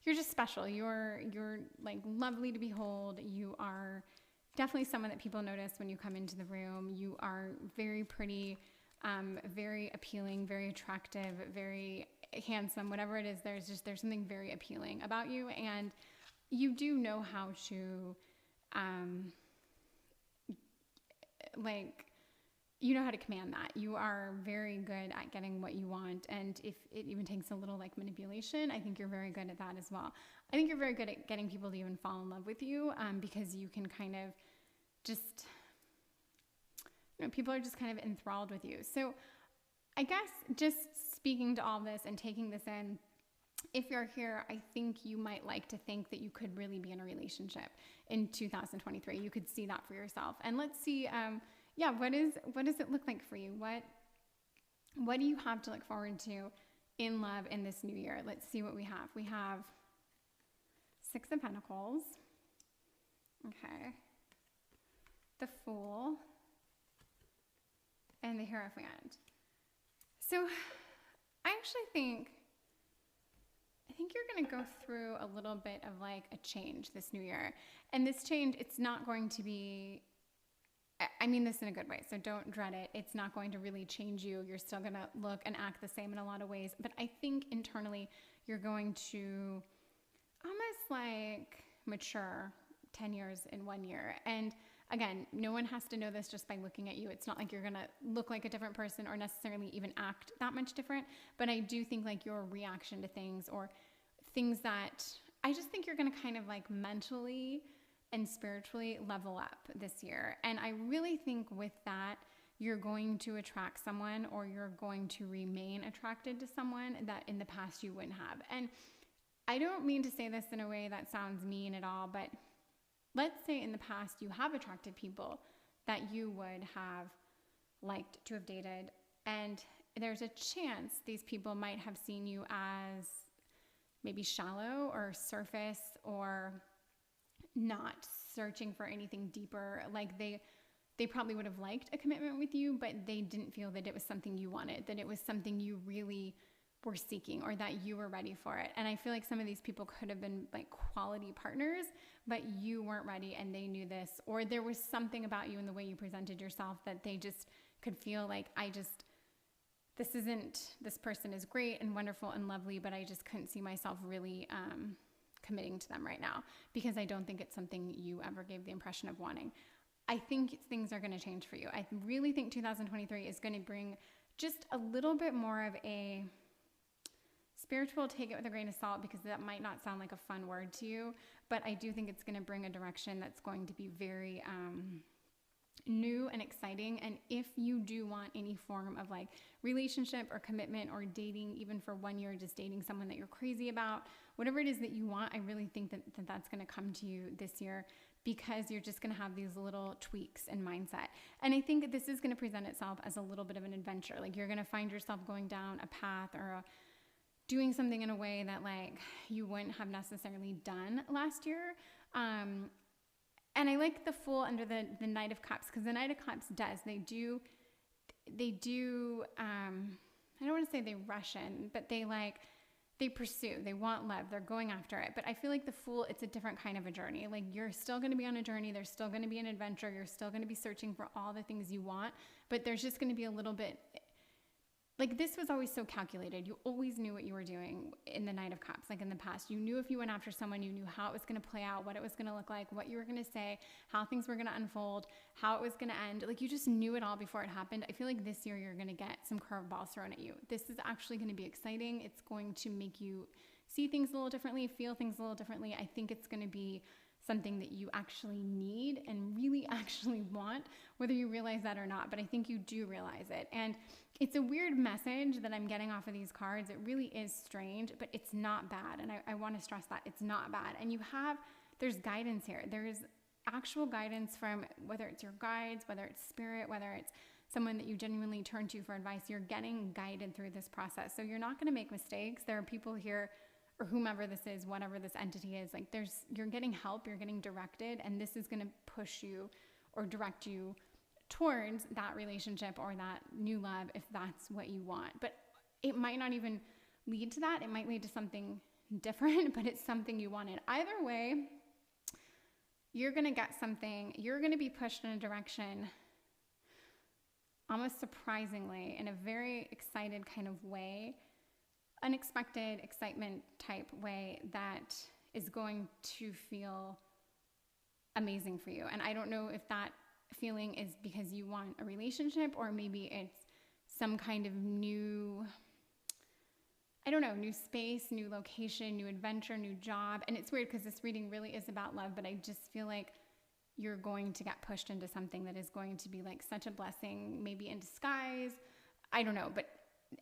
you're just special. You're like lovely to behold. You are definitely someone that people notice when you come into the room. You are very pretty, very appealing, very attractive, very handsome, whatever it is. There's something very appealing about you, and you do know how to, you know how to command that. You are very good at getting what you want, and if it even takes a little like manipulation, I think you're very good at that as well. I think you're very good at getting people to even fall in love with you, because you can kind of just, people are just kind of enthralled with you. So I guess just speaking to all this and taking this in, if you're here, I think you might like to think that you could really be in a relationship in 2023. You could see that for yourself. And let's see, what does it look like for you? What do you have to look forward to in love in this new year? Let's see what we have. We have 6 of Pentacles. Okay. The Fool. And the Hierophant. So I actually think you're going to go through a little bit of like a change this new year. And this change, it's not going to be, I mean this in a good way, so don't dread it. It's not going to really change you. You're still going to look and act the same in a lot of ways. But I think internally you're going to almost like mature 10 years in 1 year. And again, no one has to know this just by looking at you. It's not like you're going to look like a different person or necessarily even act that much different. But I do think like your reaction to things, or things that I just think you're going to kind of like mentally and spiritually level up this year. And I really think with that, you're going to attract someone, or you're going to remain attracted to someone that in the past you wouldn't have. And I don't mean to say this in a way that sounds mean at all, but let's say in the past you have attracted people that you would have liked to have dated, and there's a chance these people might have seen you as maybe shallow or surface, or not searching for anything deeper. Like they probably would have liked a commitment with you, but they didn't feel that it was something you wanted, that it was something you really were seeking, or that you were ready for it. And I feel like some of these people could have been like quality partners, but you weren't ready, and they knew this, or there was something about you in the way you presented yourself that they just could feel like, this person is great and wonderful and lovely, but I just couldn't see myself really committing to them right now, because I don't think it's something you ever gave the impression of wanting. I think things are going to change for you. I really think 2023 is going to bring just a little bit more of a spiritual, take it with a grain of salt, because that might not sound like a fun word to you, but I do think it's going to bring a direction that's going to be very new and exciting. And if you do want any form of like relationship or commitment or dating, even for 1 year, just dating someone that you're crazy about, whatever it is that you want, I really think that that's going to come to you this year, because you're just going to have these little tweaks in mindset. And I think this is going to present itself as a little bit of an adventure. Like you're going to find yourself going down a path, or doing something in a way that like you wouldn't have necessarily done last year. And I like the Fool under the Knight of Cups, because the Knight of Cups they do, I don't want to say they rush in, but they pursue, they want love, they're going after it. But I feel like the Fool, it's a different kind of a journey. Like you're still going to be on a journey. There's still going to be an adventure. You're still going to be searching for all the things you want, but there's just going to be a little bit, like this was always so calculated. You always knew what you were doing in the Knight of Cups. Like in the past, you knew if you went after someone, you knew how it was going to play out, what it was going to look like, what you were going to say, how things were going to unfold, how it was going to end. Like you just knew it all before it happened. I feel like this year you're going to get some curveballs thrown at you. This is actually going to be exciting. It's going to make you see things a little differently, feel things a little differently. I think it's going to be something that you actually need and really actually want, whether you realize that or not. But I think you do realize it. And it's a weird message that I'm getting off of these cards. It really is strange, but it's not bad. And I want to stress that it's not bad. And there's guidance here. actual guidance from, whether it's your guides, whether it's spirit, whether it's someone that you genuinely turn to for advice, you're getting guided through this process. So you're not going to make mistakes. There are people here, or whomever this is, whatever this entity is, like you're getting help, you're getting directed, and this is going to push you or direct you towards that relationship or that new love if that's what you want. But it might not even lead to that. It might lead to something different, but it's something you wanted. Either way, you're going to get something. You're going to be pushed in a direction, almost surprisingly, in a very excited kind of way, unexpected excitement type way that is going to feel amazing for you. And I don't know if that feeling is because you want a relationship, or maybe it's some kind of new, I don't know, new space, new location, new adventure, new job. And it's weird because this reading really is about love, but I just feel like you're going to get pushed into something that is going to be like such a blessing, maybe in disguise. I don't know,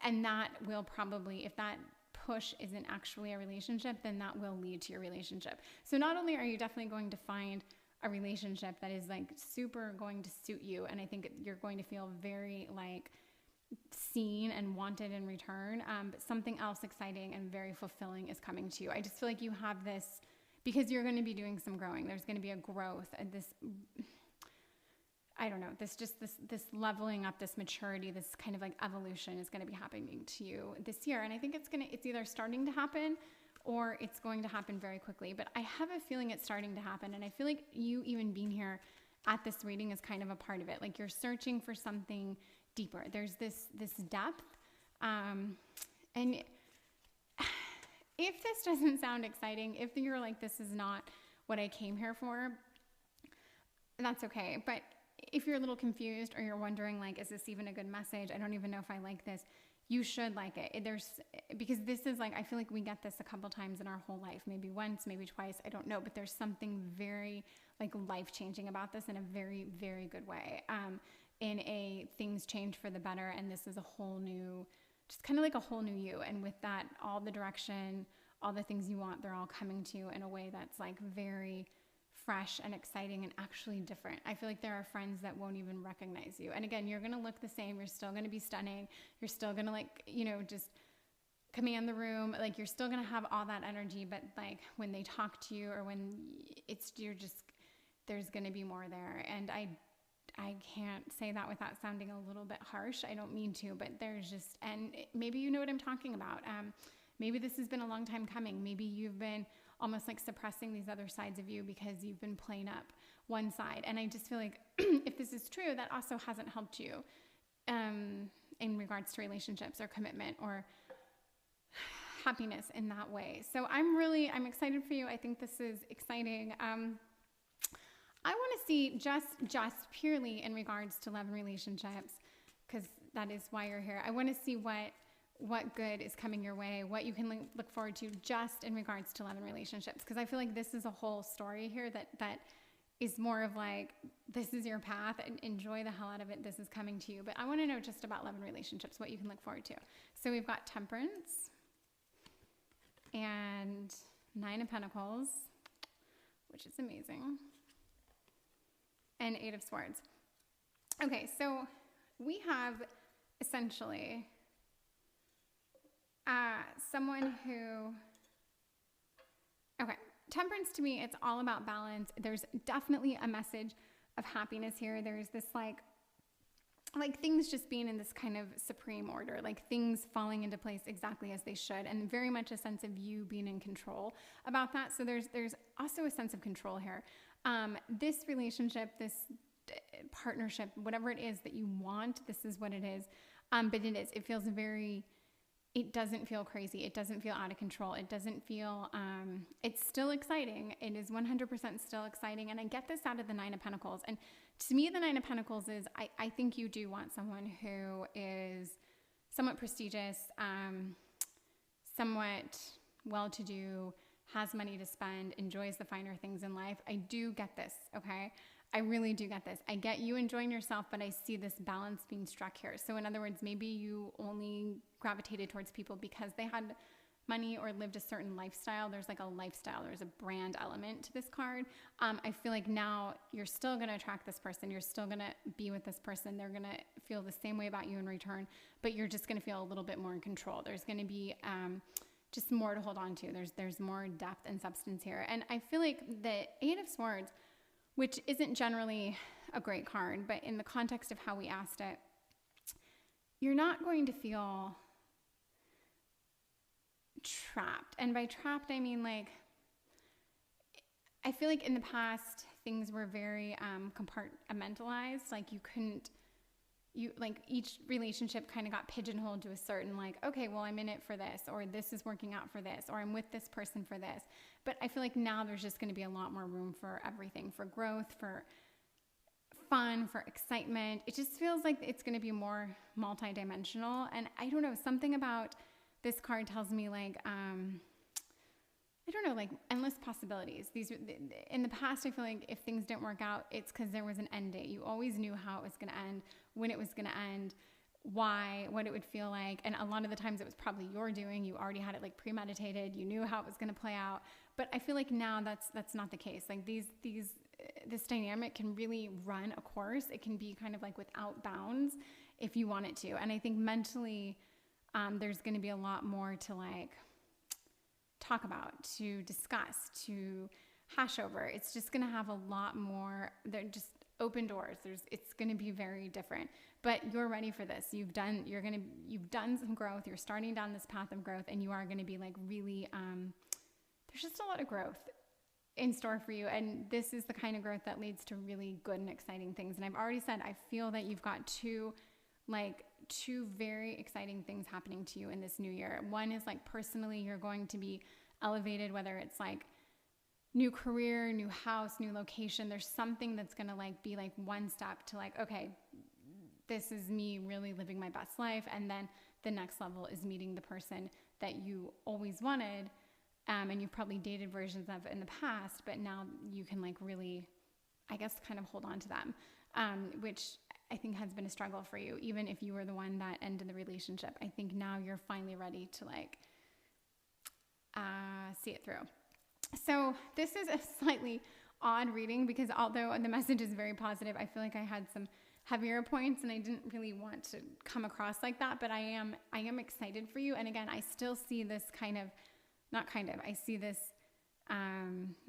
and that will probably, if that push isn't actually a relationship, then that will lead to your relationship. So not only are you definitely going to find a relationship that is like super going to suit you, and I think you're going to feel very like seen and wanted in return, but something else exciting and very fulfilling is coming to you. I just feel like you have this, because you're going to be doing some growing. There's going to be a growth and this, I don't know, this leveling up, this maturity, this kind of like evolution is going to be happening to you this year. And I think it's either starting to happen or it's going to happen very quickly. But I have a feeling it's starting to happen. And I feel like you even being here at this reading is kind of a part of it. Like you're searching for something deeper. There's this depth. And if this doesn't sound exciting, if you're like, this is not what I came here for, that's okay. But if you're a little confused or you're wondering, like, is this even a good message? I don't even know if I like this. You should like it. Because this is like, I feel like we get this a couple times in our whole life, maybe once, maybe twice, I don't know, but there's something very like life-changing about this in a very, very good way. Things change for the better, and this is a whole new, just kind of like a whole new you. And with that, all the direction, all the things you want, they're all coming to you in a way that's like very fresh and exciting and actually different. I feel like there are friends that won't even recognize you. And again, you're going to look the same. You're still going to be stunning. You're still going to like, just command the room. Like you're still going to have all that energy, but like when they talk to you or when there's going to be more there. And I can't say that without sounding a little bit harsh. I don't mean to, but maybe you know what I'm talking about. Maybe this has been a long time coming. Maybe you've been almost like suppressing these other sides of you because you've been playing up one side. And I just feel like if this is true, that also hasn't helped you in regards to relationships or commitment or happiness in that way. So I'm excited for you. I think this is exciting. I want to see just purely in regards to love and relationships, because that is why you're here. I want to see what good is coming your way, what you can look forward to just in regards to love and relationships. Because I feel like this is a whole story here that is more of like, this is your path and enjoy the hell out of it. This is coming to you. But I want to know just about love and relationships, what you can look forward to. So we've got Temperance and Nine of Pentacles, which is amazing, and Eight of Swords. Okay, so we have essentially someone who, Temperance to me, it's all about balance. There's definitely a message of happiness here. There's this like things just being in this kind of supreme order, like things falling into place exactly as they should, and very much a sense of you being in control about that. So there's also a sense of control here. This relationship, this partnership, whatever it is that you want, this is what it is. But it doesn't feel crazy. It doesn't feel out of control. It doesn't feel, it's still exciting. It is 100% still exciting. And I get this out of the Nine of Pentacles. And to me, the Nine of Pentacles is, I think you do want someone who is somewhat prestigious, somewhat well-to-do, has money to spend, enjoys the finer things in life. I do get this, okay? I really do get this. I get you enjoying yourself, but I see this balance being struck here. So in other words, maybe you only gravitated towards people because they had money or lived a certain lifestyle. There's like a lifestyle, there's a brand element to this card. I feel like now you're still going to attract this person. You're still going to be with this person. They're going to feel the same way about you in return, but you're just going to feel a little bit more in control. There's going to be just more to hold on to. There's more depth and substance here. And I feel like the Eight of Swords, which isn't generally a great card, but in the context of how we asked it, you're not going to feel trapped. And by trapped, I mean like, I feel like in the past things were very compartmentalized. Like like each relationship kind of got pigeonholed to a certain like, okay, well, I'm in it for this, or this is working out for this, or I'm with this person for this. But I feel like now there's just going to be a lot more room for everything, for growth, for fun, for excitement. It just feels like it's going to be more multidimensional. And I don't know, something about this card tells me like, I don't know, like endless possibilities. In the past, I feel like if things didn't work out, it's because there was an end date. You always knew how it was going to end, when it was going to end, why, what it would feel like. And a lot of the times it was probably your doing. You already had it like premeditated. You knew how it was going to play out. But I feel like now that's not the case. Like this dynamic can really run a course. It can be kind of like without bounds if you want it to. And I think mentally, there's going to be a lot more to like talk about, to discuss, to hash over. It's just going to have a lot more. They're just open doors. It's going to be very different. But you're ready for this. You've done some growth. You're starting down this path of growth, and you are going to be like really. There's just a lot of growth in store for you, and this is the kind of growth that leads to really good and exciting things. And I've already said I feel that you've got two very exciting things happening to you in this new year. One is like personally, you're going to be elevated, whether it's like new career, new house, new location. There's something that's going to like be like one step to like, okay, this is me really living my best life. And then the next level is meeting the person that you always wanted. And you've probably dated versions of in the past, but now you can like really, I guess, kind of hold on to them, which I think has been a struggle for you, even if you were the one that ended the relationship. I think now you're finally ready to like see it through. So this is a slightly odd reading because although the message is very positive, I feel like I had some heavier points and I didn't really want to come across like that, but I am excited for you. And again, I still see this I see this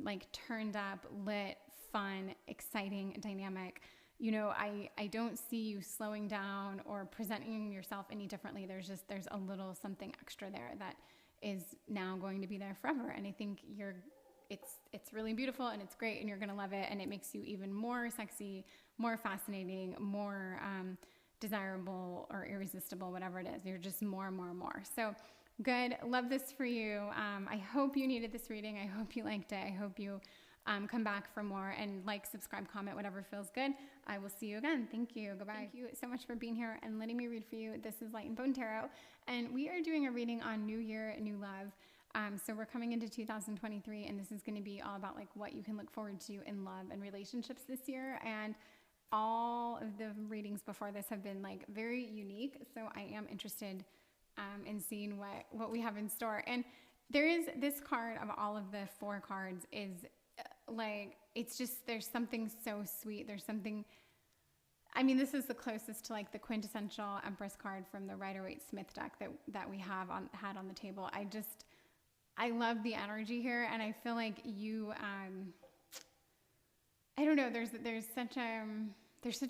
like turned up, lit, fun, exciting dynamic. You know, I don't see you slowing down or presenting yourself any differently. There's a little something extra there that is now going to be there forever. And I think it's really beautiful and it's great and you're going to love it. And it makes you even more sexy, more fascinating, more desirable or irresistible, whatever it is. You're just more and more and more. So good. Love this for you. I hope you needed this reading. I hope you liked it. I hope you come back for more and like, subscribe, comment, whatever feels good. I will see you again. Thank you. Goodbye. Thank you so much for being here and letting me read for you. This is Light and Bone Tarot, and we are doing a reading on New Year, New Love. So we're coming into 2023, and this is going to be all about like what you can look forward to in love and relationships this year. And all of the readings before this have been like very unique. So I am interested in seeing what we have in store. And there is this card of all of the 4 cards is like, it's just, there's something so sweet. There's something, I mean, this is the closest to like the quintessential Empress card from the Rider-Waite-Smith deck that we had on the table. I love the energy here. And I feel like you, I don't know, there's such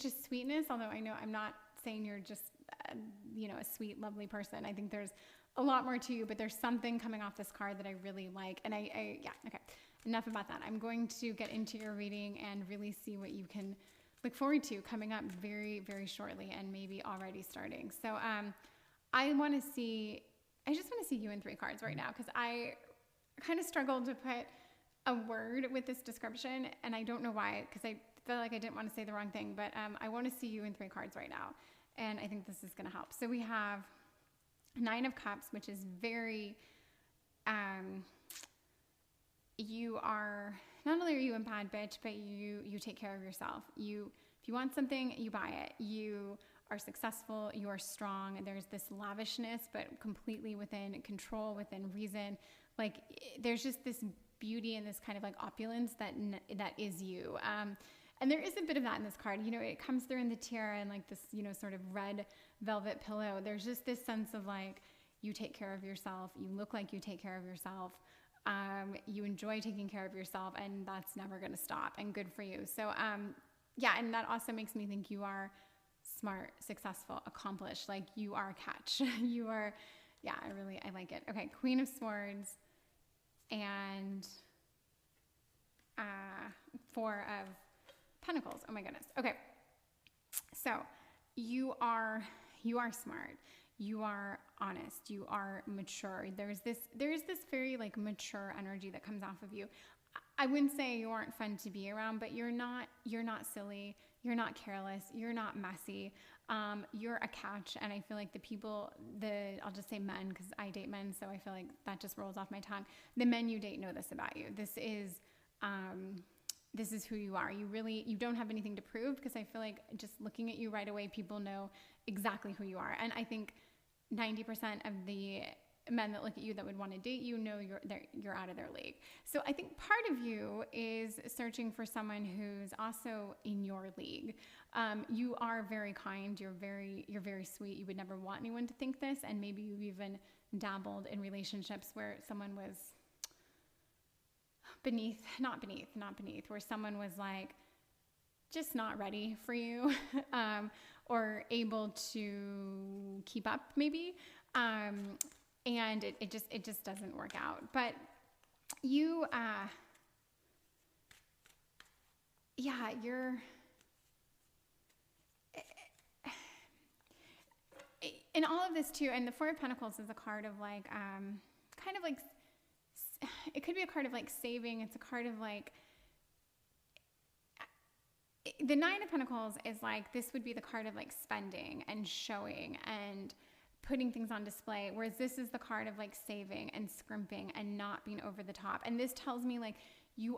a sweetness, although I know I'm not saying you're just, a sweet, lovely person. I think there's a lot more to you, but there's something coming off this card that I really like. And okay. Enough about that. I'm going to get into your reading and really see what you can look forward to coming up very, very shortly and maybe already starting. So I just want to see you in 3 cards right now because I kind of struggled to put a word with this description and I don't know why because I felt like I didn't want to say the wrong thing, but I want to see you in 3 cards right now and I think this is going to help. So we have 9 of Cups, which is very... you are, not only are you a bad bitch, but you take care of yourself. If you want something, you buy it. You are successful, you are strong. There's this lavishness, but completely within control, within reason. Like there's just this beauty and this kind of like opulence that is you. And there is a bit of that in this card. You know, it comes through in the tiara and like this, you know, sort of red velvet pillow. There's just this sense of like, you take care of yourself. You look like you take care of yourself. You enjoy taking care of yourself, and that's never going to stop, and good for you. So, yeah. And that also makes me think you are smart, successful, accomplished. Like you are a catch. You are, yeah, I like it. Okay. Queen of Swords and, 4 of Pentacles. Oh my goodness. Okay. So you are smart. You are honest. You are mature. There's this very like mature energy that comes off of you. I wouldn't say you aren't fun to be around, but you're not silly. You're not careless. You're not messy. You're a catch. And I feel like I'll just say men, because I date men. So I feel like that just rolls off my tongue. The men you date know this about you. This is who you are. You don't have anything to prove, because I feel like just looking at you right away, people know exactly who you are. And I think 90% of the men that look at you that would want to date you know you're out of their league. So I think part of you is searching for someone who's also in your league. You are very kind. You're very sweet. You would never want anyone to think this. And maybe you've even dabbled in relationships where someone was not beneath, where someone was like just not ready for you, or able to keep up maybe. And it just doesn't work out. But you, you're, in all of this too, and the 4 of Pentacles is a card of like, kind of like, it could be a card of like saving. It's a card of like, the 9 of Pentacles is like, this would be the card of like spending and showing and putting things on display. Whereas this is the card of like saving and scrimping and not being over the top. And this tells me like, you're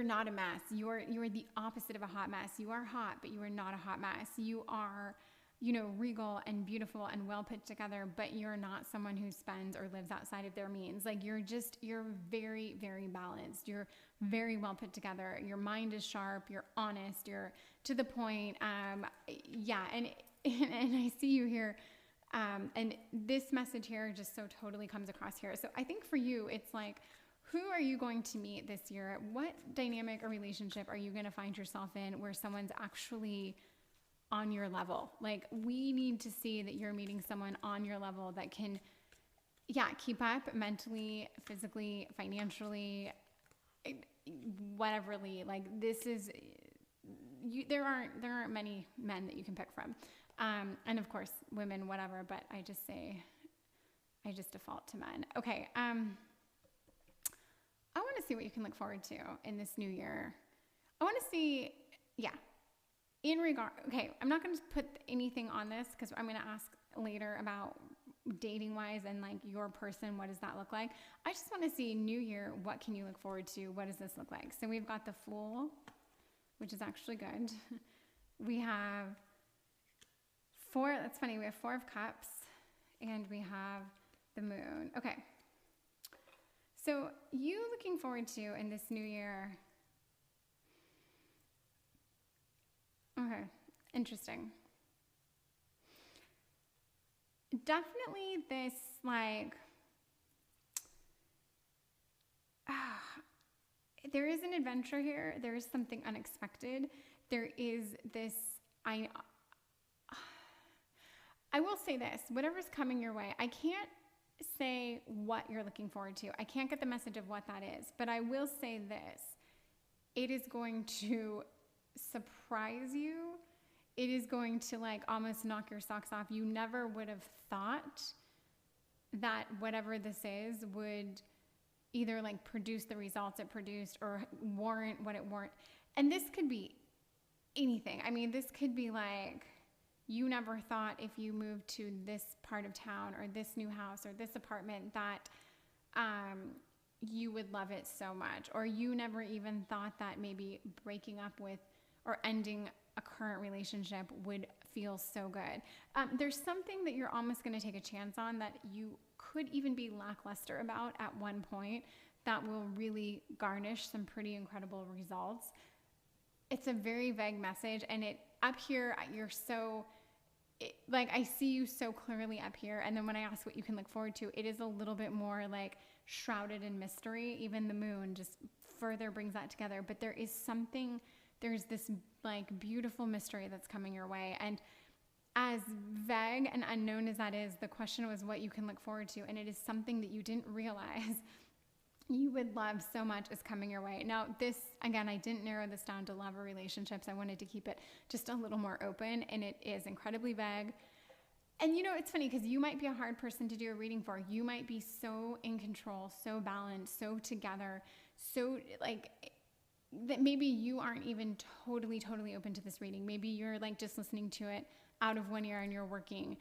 not a mess. You're the opposite of a hot mess. You are hot, but you are not a hot mess. You are, you know, regal and beautiful and well put together, but you're not someone who spends or lives outside of their means. Like you're very, very balanced. You're very well put together. Your mind is sharp. You're honest. You're to the point. Yeah. And I see you here. And this message here just so totally comes across here. So I think for you, it's like, who are you going to meet this year? What dynamic or relationship are you going to find yourself in where someone's actually on your level? Like we need to see that you're meeting someone on your level that can, keep up mentally, physically, financially, whateverly. Like this is, there aren't many men that you can pick from. And of course women, whatever, but I just default to men. Okay. I want to see what you can look forward to in this new year. I want to see, okay, I'm not going to put anything on this because I'm going to ask later about dating wise and like your person, what does that look like? I just want to see new year, what can you look forward to? What does this look like? So we've got the Fool, which is actually good. We have that's funny, we have 4 of Cups and we have the Moon. Okay. So you looking forward to in this new year. Okay, interesting. Definitely this like, there is an adventure here. There is something unexpected. There is this, I will say this, whatever's coming your way, I can't say what you're looking forward to. I can't get the message of what that is, but I will say this. It is going to surprise you. It is going to like almost knock your socks off. You never would have thought that whatever this is would either like produce the results it produced or warrant what it warrant. And this could be anything. I mean, this could be like, you never thought if you moved to this part of town or this new house or this apartment that you would love it so much. Or you never even thought that maybe breaking up with or ending a current relationship would feel so good. There's something that you're almost going to take a chance on that you could even be lackluster about at one point that will really garnish some pretty incredible results. It's a very vague message, and it up here, you're so, like, I see you so clearly up here. And then when I ask what you can look forward to, it is a little bit more like shrouded in mystery. Even the moon just further brings that together. But there is something, there's this like beautiful mystery that's coming your way. And as vague and unknown as that is, the question was what you can look forward to. And it is something that you didn't realize you would love so much is coming your way. Now, this, again, I didn't narrow this down to love or relationships. I wanted to keep it just a little more open, and it is incredibly vague. And you know, it's funny because you might be a hard person to do a reading for. You might be so in control, so balanced, so together, so like that maybe you aren't even totally open to this reading. Maybe you're like just listening to it out of one ear and you're working.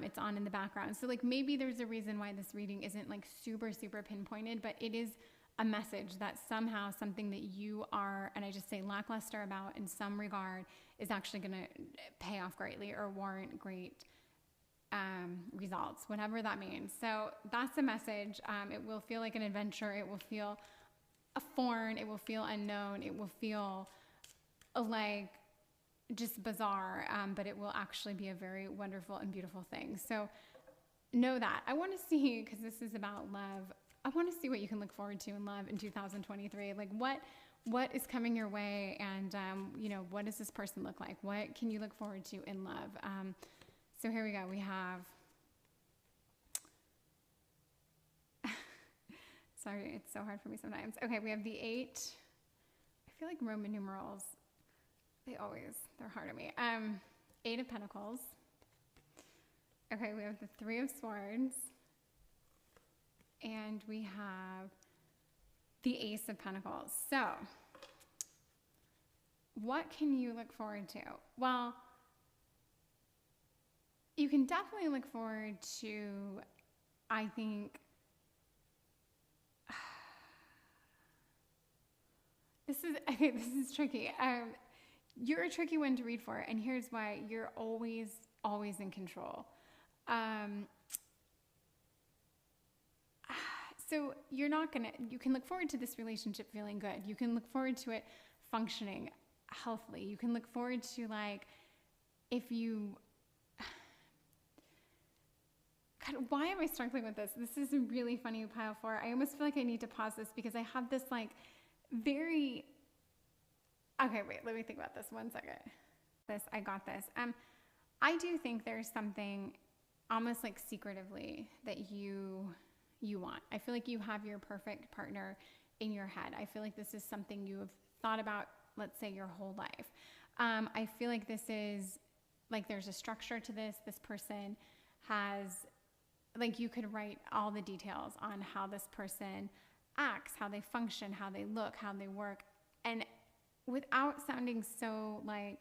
It's on in the background. So like maybe there's a reason why this reading isn't like super pinpointed, but it is a message that somehow something that you are, and I just say lackluster about in some regard, is actually going to pay off greatly or warrant great results, whatever that means. So that's the message. It will feel like an adventure. It will feel foreign. It will feel unknown. It will feel like just bizarre, but it will actually be a very wonderful and beautiful thing. So know that. I want to see, because this is about love, I want to see what you can look forward to in love in 2023. Like what is coming your way, and you know, what does this person look like? What can you look forward to in love? So here we go. We have, sorry, it's so hard for me sometimes. Okay, we have the 8. I feel like Roman numerals, they're hard on me. 8 of Pentacles. Okay, we have the 3 of Swords. And we have the Ace of Pentacles. So, what can you look forward to? Well, you can definitely look forward to, I think, this is tricky. You're a tricky one to read for, and here's why. You're always in control. So you can look forward to this relationship feeling good. You can look forward to it functioning healthily. You can look forward to, like, if you, God, why am I struggling with this? This is a really funny pile 4. I almost feel like I need to pause this because I have this like very, okay, wait, let me think about this 1 second. I got this. I do think there's something almost like secretively that you want. I feel like you have your perfect partner in your head. I feel like this is something you have thought about, let's say, your whole life. I feel like this is, like, there's a structure to this. This person has, like, you could write all the details on how this person acts, how they function, how they look, how they work. And without sounding so, like,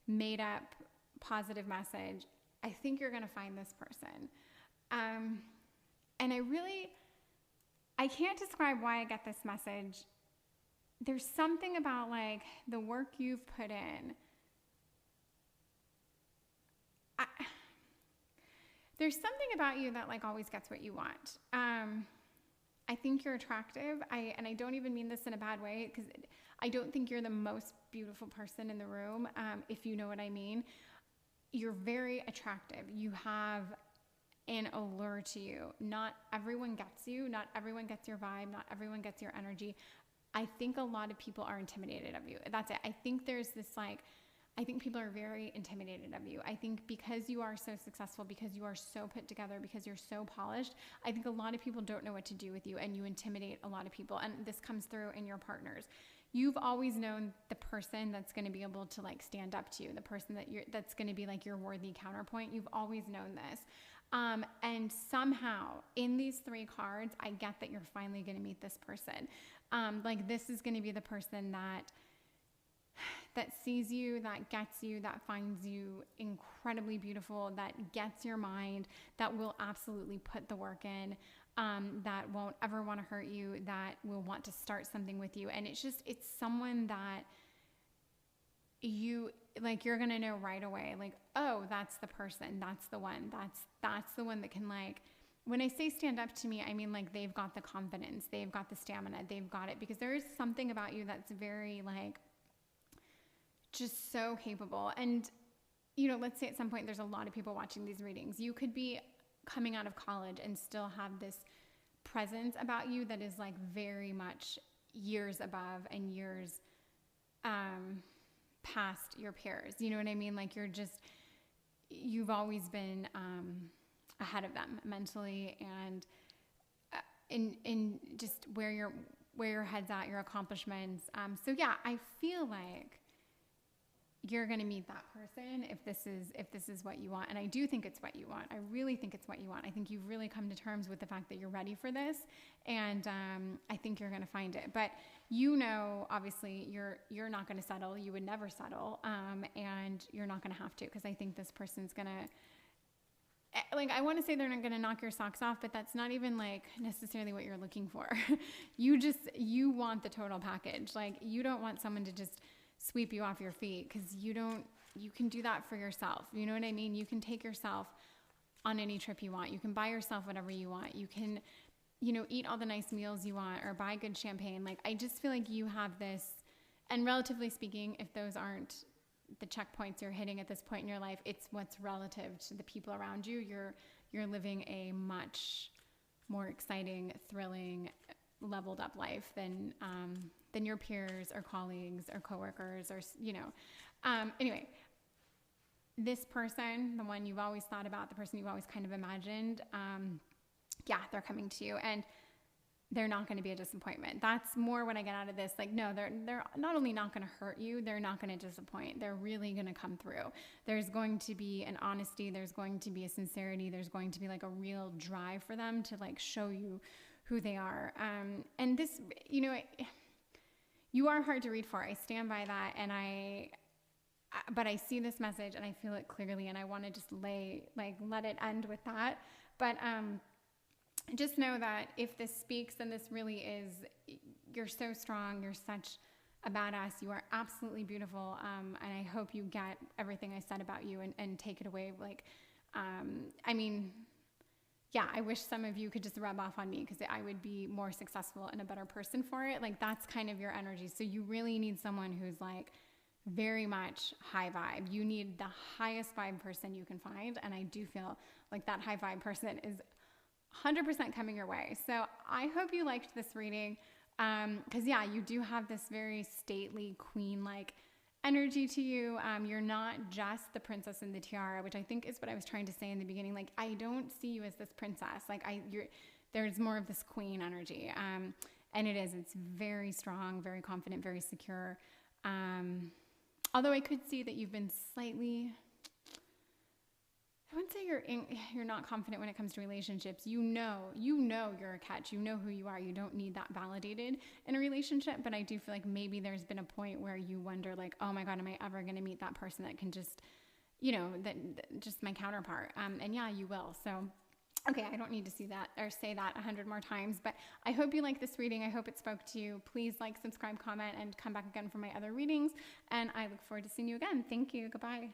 made up positive message, I think you're going to find this person. And I can't describe why I get this message. There's something about, like, the work you've put in. There's something about you that, like, always gets what you want. I think you're attractive. And I don't even mean this in a bad way, because I don't think you're the most beautiful person in the room, if you know what I mean. You're very attractive. You have an allure to you. Not everyone gets you. Not everyone gets your vibe. Not everyone gets your energy. I think a lot of people are intimidated of you. That's it. I think there's this, like, I think people are very intimidated of you. I think because you are so successful, because you are so put together, because you're so polished, I think a lot of people don't know what to do with you, and you intimidate a lot of people. And this comes through in your partners. You've always known the person that's going to be able to, like, stand up to you, the person that's going to be, like, your worthy counterpoint. You've always known this. And somehow in these 3 cards, I get that you're finally going to meet this person. Like, this is going to be the person that sees you, that gets you, that finds you incredibly beautiful, that gets your mind, that will absolutely put the work in, that won't ever want to hurt you, that will want to start something with you. And it's someone that you're going to know right away, like, oh, that's the person. That's the one. That's the one that can, like, when I say stand up to me, I mean, like, they've got the confidence, they've got the stamina, they've got it, because there is something about you that's very, like, just so capable. And, let's say at some point there's a lot of people watching these readings. You could be coming out of college and still have this presence about you that is, like, very much years above and years past your peers. You know what I mean? Like, you've always been ahead of them mentally, and in just where your head's at, your accomplishments. So yeah, I feel like you're going to meet that person if this is what you want. And I do think it's what you want. I really think it's what you want. I think you've really come to terms with the fact that you're ready for this. And I think you're going to find it. But obviously you're not going to settle. You would never settle. And you're not going to have to, because I think this person's going to, like, I want to say they're not going to knock your socks off, but that's not even, like, necessarily what you're looking for. You want the total package. Like, you don't want someone to just sweep you off your feet, because you can do that for yourself. You know what I mean? You can take yourself on any trip you want. You can buy yourself whatever you want. You can, eat all the nice meals you want, or buy good champagne. Like, I just feel like you have this, and relatively speaking, if those aren't the checkpoints you're hitting at this point in your life, it's what's relative to the people around you. You're living a much more exciting, thrilling, leveled up life than your peers or colleagues or coworkers, or anyway, this person, the one you've always thought about, the person you've always kind of imagined, they're coming to you, and they're not going to be a disappointment. That's more what I get out of this. Like, no, they're not only not going to hurt you, they're not going to disappoint. They're really going to come through. There's going to be an honesty. There's going to be a sincerity. There's going to be, like, a real drive for them to, like, show you who they are. And this, you are hard to read for. I stand by that. And but I see this message and I feel it clearly, and I want to just let it end with that. But, just know that if this speaks, then this really is, you're so strong. You're such a badass. You are absolutely beautiful. And I hope you get everything I said about you and take it away. Like, I wish some of you could just rub off on me, because I would be more successful and a better person for it. Like, that's kind of your energy. So you really need someone who's, like, very much high vibe. You need the highest vibe person you can find. And I do feel like that high vibe person is 100% coming your way. So I hope you liked this reading. Cause you do have this very stately queen-like energy to you. You're not just the princess in the tiara, which I think is what I was trying to say in the beginning. Like, I don't see you as this princess. Like, there's more of this queen energy. And it's very strong, very confident, very secure. Although I could see that you've been slightly, I wouldn't say you're not confident when it comes to relationships. You know you're a catch. You know who you are. You don't need that validated in a relationship. But I do feel like maybe there's been a point where you wonder, like, oh my God, am I ever going to meet that person that can just, just my counterpart? And you will. So, okay, I don't need to see that or say that 100 more times, but I hope you like this reading. I hope it spoke to you. Please like, subscribe, comment, and come back again for my other readings. And I look forward to seeing you again. Thank you. Goodbye.